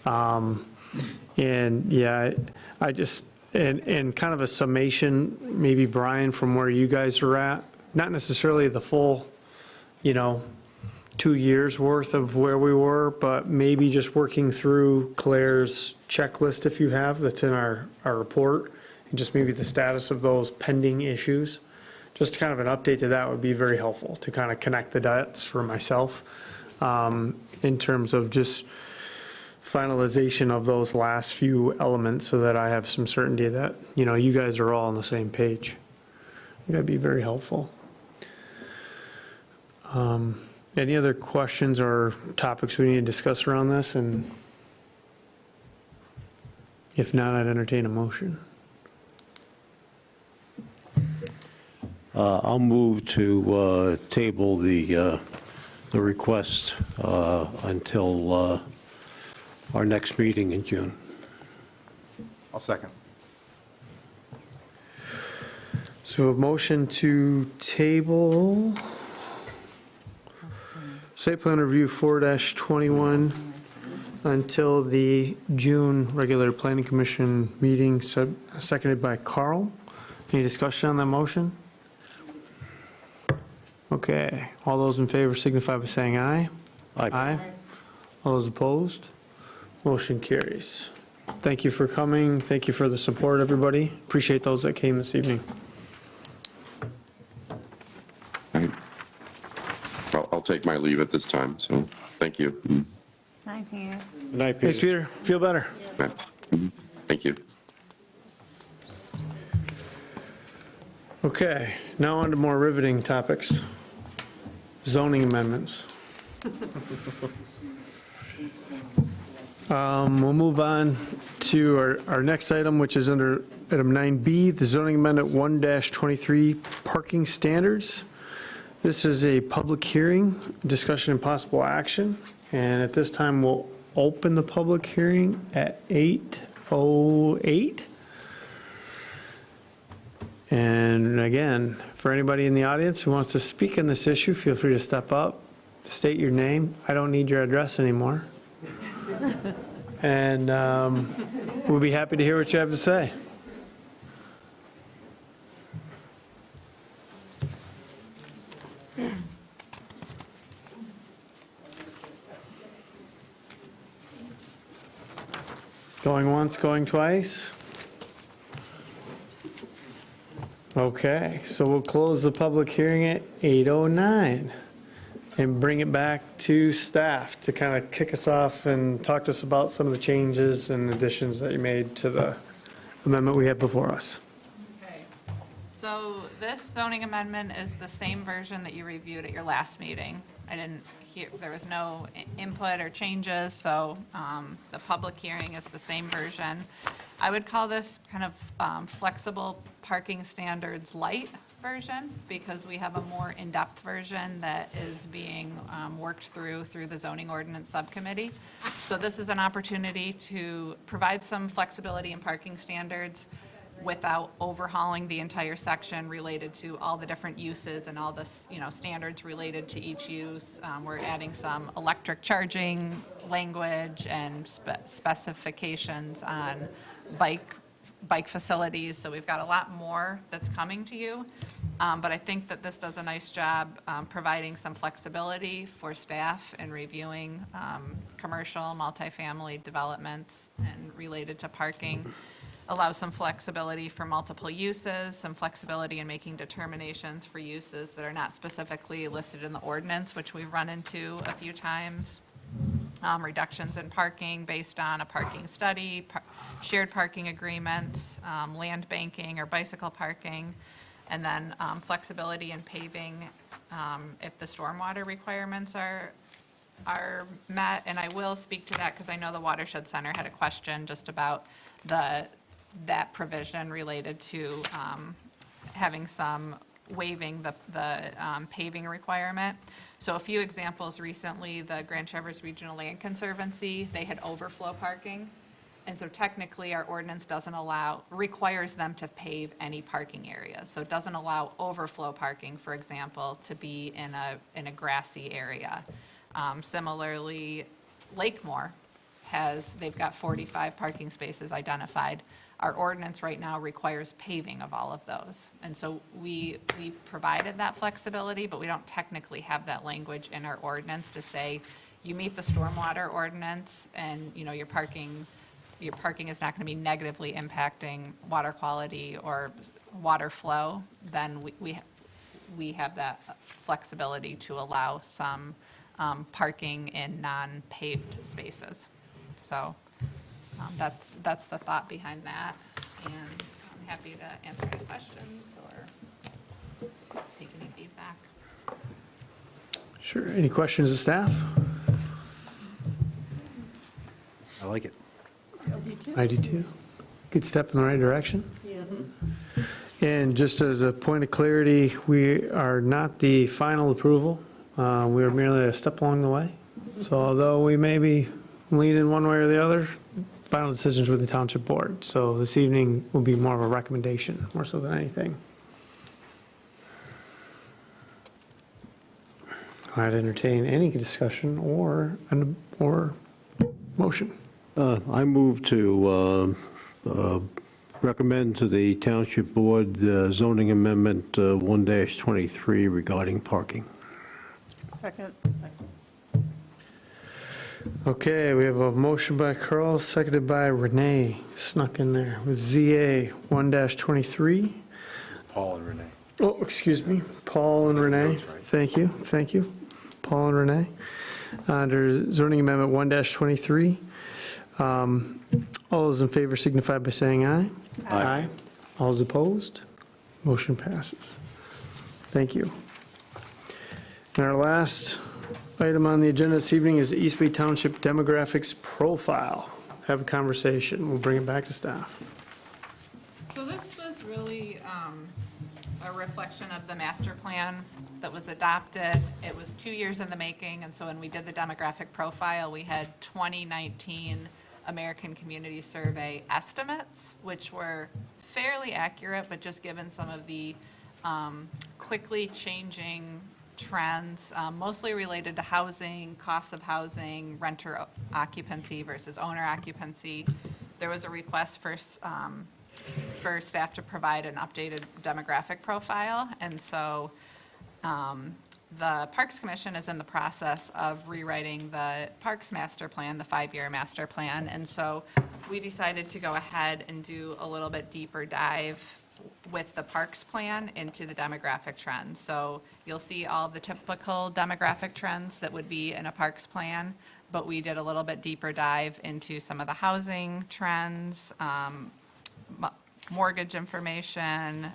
And yeah, I just, and kind of a summation, maybe Brian, from where you guys are at, not necessarily the full, 2 years worth of where we were, but maybe just working through Claire's checklist, if you have, that's in our report, and just maybe the status of those pending issues. Just kind of an update to that would be very helpful, to kind of connect the dots for myself in terms of just finalization of those last few elements, so that I have some certainty that, you guys are all on the same page. That'd be very helpful. Any other questions or topics we need to discuss around this? And if not, I'd entertain a motion. I'll move to table the request until our next meeting in June. I'll second. So a motion to table site plan review 4-21 until the June regular planning commission meeting, seconded by Carl. Any discussion on that motion? Okay, all those in favor signify by saying aye. Aye. All those opposed? Motion carries. Thank you for coming. Thank you for the support, everybody. Appreciate those that came this evening. I'll take my leave at this time, so thank you. Hi, Peter. Good night, Thanks, Peter. Feel better. Thank you. Okay, now on to more riveting topics. Zoning amendments. We'll move on to our next item, which is under item 9B, the zoning amendment 1-23 parking standards. This is a public hearing, discussion and possible action. And at this time, we'll open the public hearing at 8:08. And again, for anybody in the audience who wants to speak on this issue, feel free to step up, state your name. I don't need your address anymore. And we'll be happy to hear what you have to say. Going once, going twice? Okay, so we'll close the public hearing at 8:09 and bring it back to staff to kind of kick us off and talk to us about some of the changes and additions that you made to the amendment we have before us. Okay, so this zoning amendment is the same version that you reviewed at your last meeting. I didn't hear, there was no input or changes, so the public hearing is the same version. I would call this kind of flexible parking standards light version, because we have a more in-depth version that is being worked through the zoning ordinance subcommittee. So this is an opportunity to provide some flexibility in parking standards without overhauling the entire section related to all the different uses and all the, standards related to each use. We're adding some electric charging language and specifications on bike facilities, so we've got a lot more that's coming to you. But I think that this does a nice job providing some flexibility for staff in reviewing commercial, multifamily developments and related to parking. Allows some flexibility for multiple uses, some flexibility in making determinations for uses that are not specifically listed in the ordinance, which we've run into a few times. Reductions in parking based on a parking study, shared parking agreements, land banking or bicycle parking, and then flexibility in paving if the stormwater requirements are met. And I will speak to that because I know the Watershed Center had a question just about that provision related to having some waiving the paving requirement. So a few examples recently, the Grand Traverse Regional Land Conservancy, they had overflow parking. And so technically, our ordinance requires them to pave any parking areas. So it doesn't allow overflow parking, for example, to be in a grassy area. Similarly, Lakemore they've got 45 parking spaces identified. Our ordinance right now requires paving of all of those. And so we provided that flexibility, but we don't technically have that language in our ordinance to say, you meet the stormwater ordinance and, your parking is not going to be negatively impacting water quality or water flow, then we have that flexibility to allow some parking in non-paved spaces. So that's the thought behind that, and I'm happy to answer any questions or take any feedback. Sure. Any questions of staff? I like it. I do too. Good step in the right direction. And just as a point of clarity, we are not the final approval. We are merely a step along the way. So although we may be leaning one way or the other, final decisions with the township board. So this evening will be more of a recommendation, more so than anything. I'd entertain any discussion or motion. I move to recommend to the Township Board the zoning amendment 1-23 regarding parking. Second. Okay, we have a motion by Carl, seconded by Renee, snuck in there, with ZA 1-23. Paul and Renee. Oh, excuse me, Paul and Renee. Thank you, thank you. Paul and Renee. Under zoning amendment 1-23. All those in favor signify by saying aye. Aye. All those opposed? Motion passes. Thank you. And our last item on the agenda this evening is the East Bay Township Demographics Profile. Have a conversation. We'll bring it back to staff. So this was really a reflection of the master plan that was adopted. It was 2 years in the making, and so when we did the demographic profile, we had 2019 American Community Survey estimates, which were fairly accurate, but just given some of the quickly changing trends, mostly related to housing, cost of housing, renter occupancy versus owner occupancy, there was a request for staff to provide an updated demographic profile. And so the Parks Commission is in the process of rewriting the Parks Master Plan, the 5-year master plan. And so we decided to go ahead and do a little bit deeper dive with the Parks Plan into the demographic trends. So you'll see all of the typical demographic trends that would be in a Parks Plan, but we did a little bit deeper dive into some of the housing trends, mortgage information,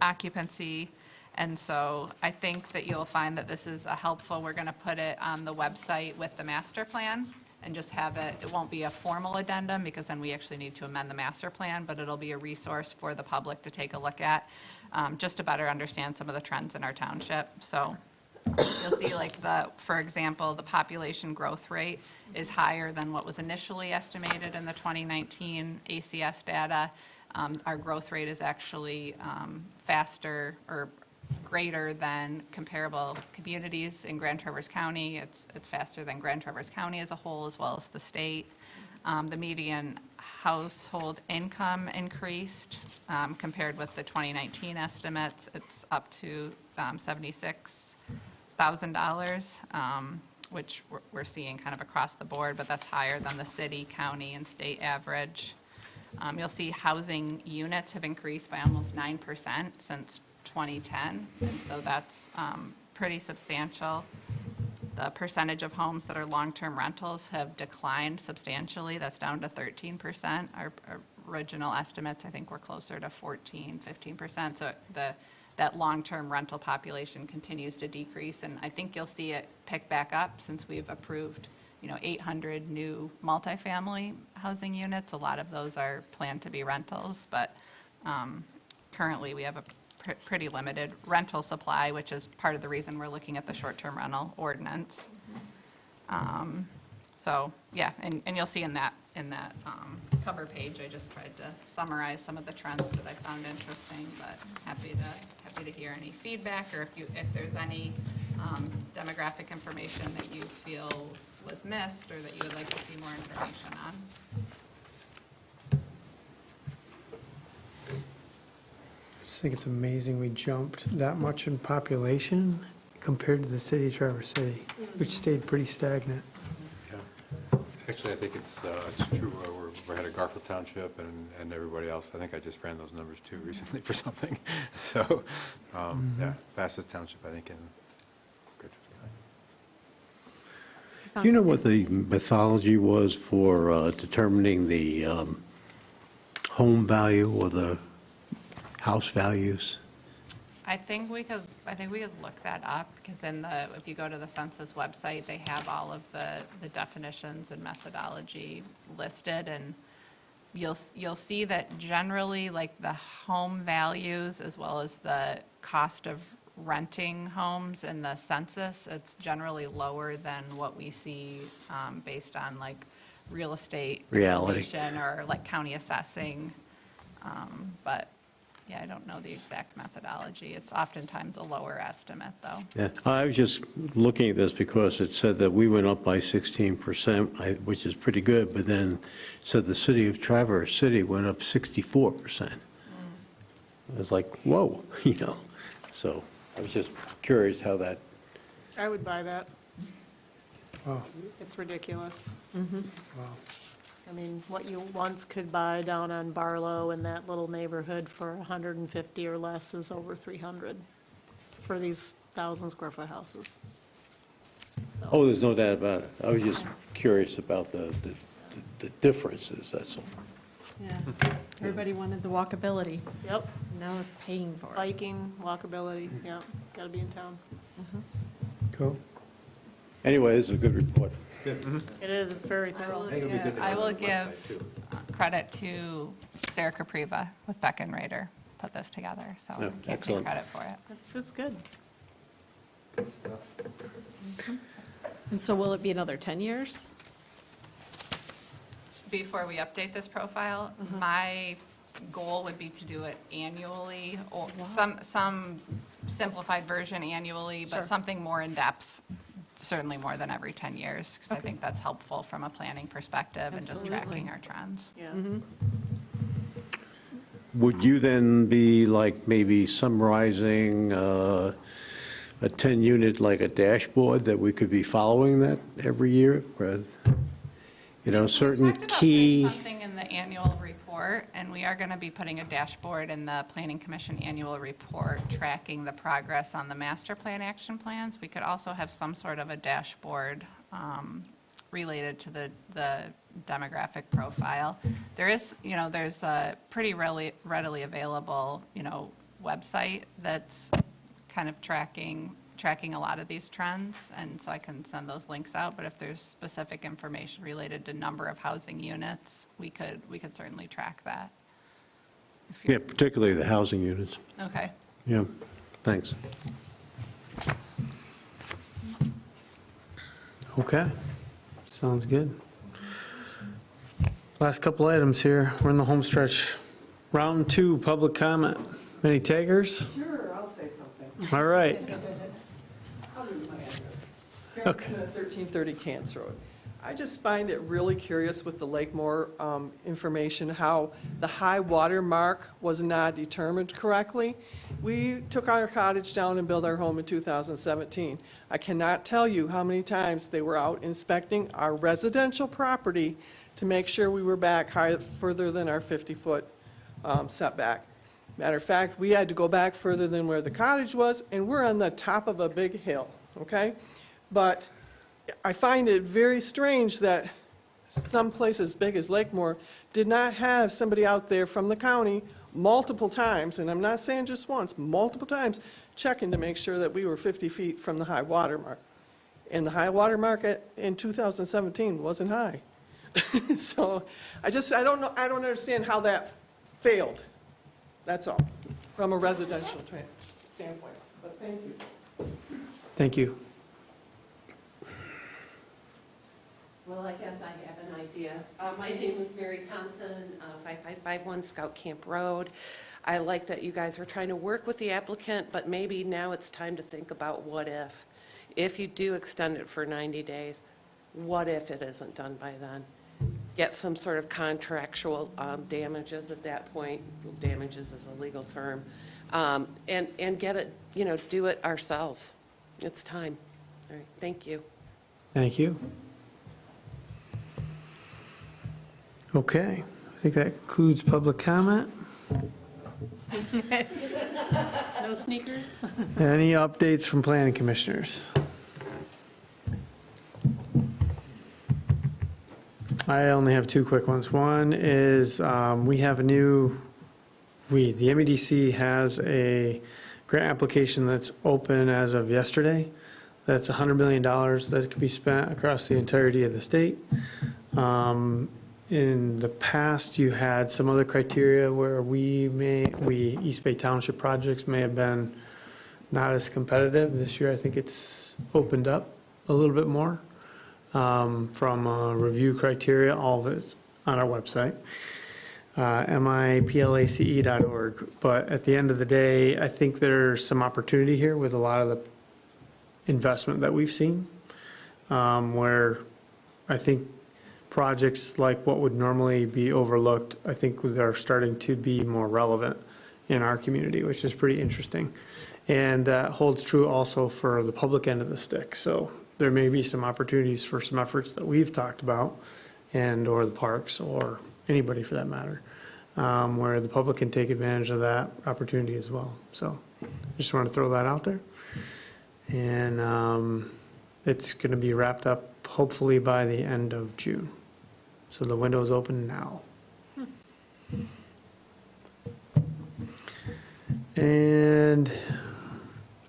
occupancy. And so I think that you'll find that this is helpful. We're going to put it on the website with the master plan and just have it won't be a formal addendum because then we actually need to amend the master plan, but it'll be a resource for the public to take a look at, just to better understand some of the trends in our township. So you'll see for example, the population growth rate is higher than what was initially estimated in the 2019 ACS data. Our growth rate is actually faster or greater than comparable communities in Grand Traverse County. It's faster than Grand Traverse County as a whole, as well as the state. The median household income increased compared with the 2019 estimates. It's up to $76,000, which we're seeing kind of across the board, but that's higher than the city, county, and state average. You'll see housing units have increased by almost 9% since 2010, and so that's pretty substantial. The percentage of homes that are long-term rentals have declined substantially. That's down to 13%. Our original estimates, I think, were closer to 14, 15%. So that long-term rental population continues to decrease, and I think you'll see it pick back up since we've approved 800 new multifamily housing units. A lot of those are planned to be rentals, but currently we have a pretty limited rental supply, which is part of the reason we're looking at the short-term rental ordinance. So yeah, and you'll see in that cover page, I just tried to summarize some of the trends that I found interesting, but happy to hear any feedback, or if there's any demographic information that you feel was missed or that you would like to see more information on. I just think it's amazing we jumped that much in population compared to the city of Traverse City, which stayed pretty stagnant. Yeah. Actually, I think it's true. We're ahead of Garfield Township and everybody else. I think I just ran those numbers too recently for something. So, yeah, fastest township, I think, in Greater Do you know what the methodology was for determining the home value or the house values? I think we could look that up, because if you go to the census website, they have all of the definitions and methodology listed, and you'll see that generally, like, the home values as well as the cost of renting homes in the census, it's generally lower than what we see based on like real estate Reality. information or like county assessing. But yeah, I don't know the exact methodology. It's oftentimes a lower estimate, though. Yeah, I was just looking at this because it said that we went up by 16%, which is pretty good, but then it said the city of Traverse City went up 64%. I was like, whoa, so I was just curious how that. I would buy that. Wow. It's ridiculous. Wow. I mean, what you once could buy down on Barlow in that little neighborhood for 150 or less is over 300 for these 1,000-square-foot houses. Oh, there's no doubt about it. I was just curious about the differences, that's all. Yeah. Everybody wanted the walkability. Yep. Now we're paying for it. Biking, walkability, yep, got to be in town. Cool. Anyway, this is a good report. It is, it's very thorough. I will give credit to Sarah Capriva with Beck and Ryder, put this together, so Yeah, can't take excellent. credit for it. It's good. And so will it be another 10 years? Before we update this profile, my goal would be to do it annually, or some simplified version annually, Sure. but something more in-depth, certainly more than every 10 years, because I Okay. think that's helpful from a planning perspective and just Absolutely. tracking our trends. Yeah. Would you then be like maybe summarizing a 10-unit, like a dashboard that we could be following that every year? You know, certain Talked about key, putting something in the annual report, and we are going to be putting a dashboard in the Planning Commission annual report tracking the progress on the master plan action plans. We could also have some sort of a dashboard related to the demographic profile. There is, there's a pretty readily available, website that's kind of tracking a lot of these trends, and so I can send those links out, but if there's specific information related to number of housing units, we could certainly track that. yeah, particularly the housing units. Okay. Yeah, thanks. Okay, sounds good. Last couple items here, we're in the home stretch. Round 2, public comment. Any takers? Sure, I'll say something. All right. I'll lose my address. Okay. Karen Smith, 1330 Cants Road. I just find it really curious with the Lakemore information, how the high water mark was not determined correctly. We took our cottage down and built our home in 2017. I cannot tell you how many times they were out inspecting our residential property to make sure we were back further than our 50-foot setback. Matter of fact, we had to go back further than where the cottage was, and we're on the top of a big hill, okay? But I find it very strange that some place as big as Lakemore did not have somebody out there from the county multiple times, and I'm not saying just once, multiple times, checking to make sure that we were 50 feet from the high water mark. And the high water mark in 2017 wasn't high. So I don't understand how that failed. That's all, from a residential standpoint. But thank you. Thank you. Well, I guess I have an idea. My name is Mary Thompson, 5551 Scout Camp Road. I like that you guys are trying to work with the applicant, but maybe now it's time to think about what if. If you do extend it for 90 days, what if it isn't done by then? Get some sort of contractual damages at that point. Damages is a legal term. And get it, do it ourselves. It's time. All right, thank you. Thank you. Okay, I think that concludes public comment. No sneakers? Any updates from planning commissioners? I only have 2 quick ones. One is we have a new, the MEDC has a grant application that's open as of yesterday. That's $100 million that could be spent across the entirety of the state. In the past, you had some other criteria where East Bay Township projects may have been not as competitive. This year, I think it's opened up a little bit more from review criteria, all of it on our website, miplace.org. But at the end of the day, I think there's some opportunity here with a lot of the investment that we've seen, where I think projects like what would normally be overlooked, I think are starting to be more relevant in our community, which is pretty interesting. And that holds true also for the public end of the stick. So there may be some opportunities for some efforts that we've talked about, and/or the parks, or anybody for that matter, where the public can take advantage of that opportunity as well. So just want to throw that out there. And it's going to be wrapped up hopefully by the end of June. So the window's open now. And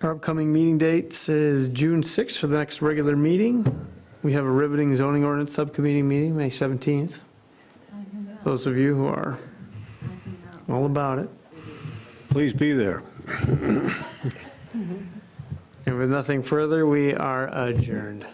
our upcoming meeting dates is June 6th for the next regular meeting. We have a riveting zoning ordinance subcommittee meeting, May 17th. Those of you who are all about it. Please be there. And with nothing further, we are adjourned.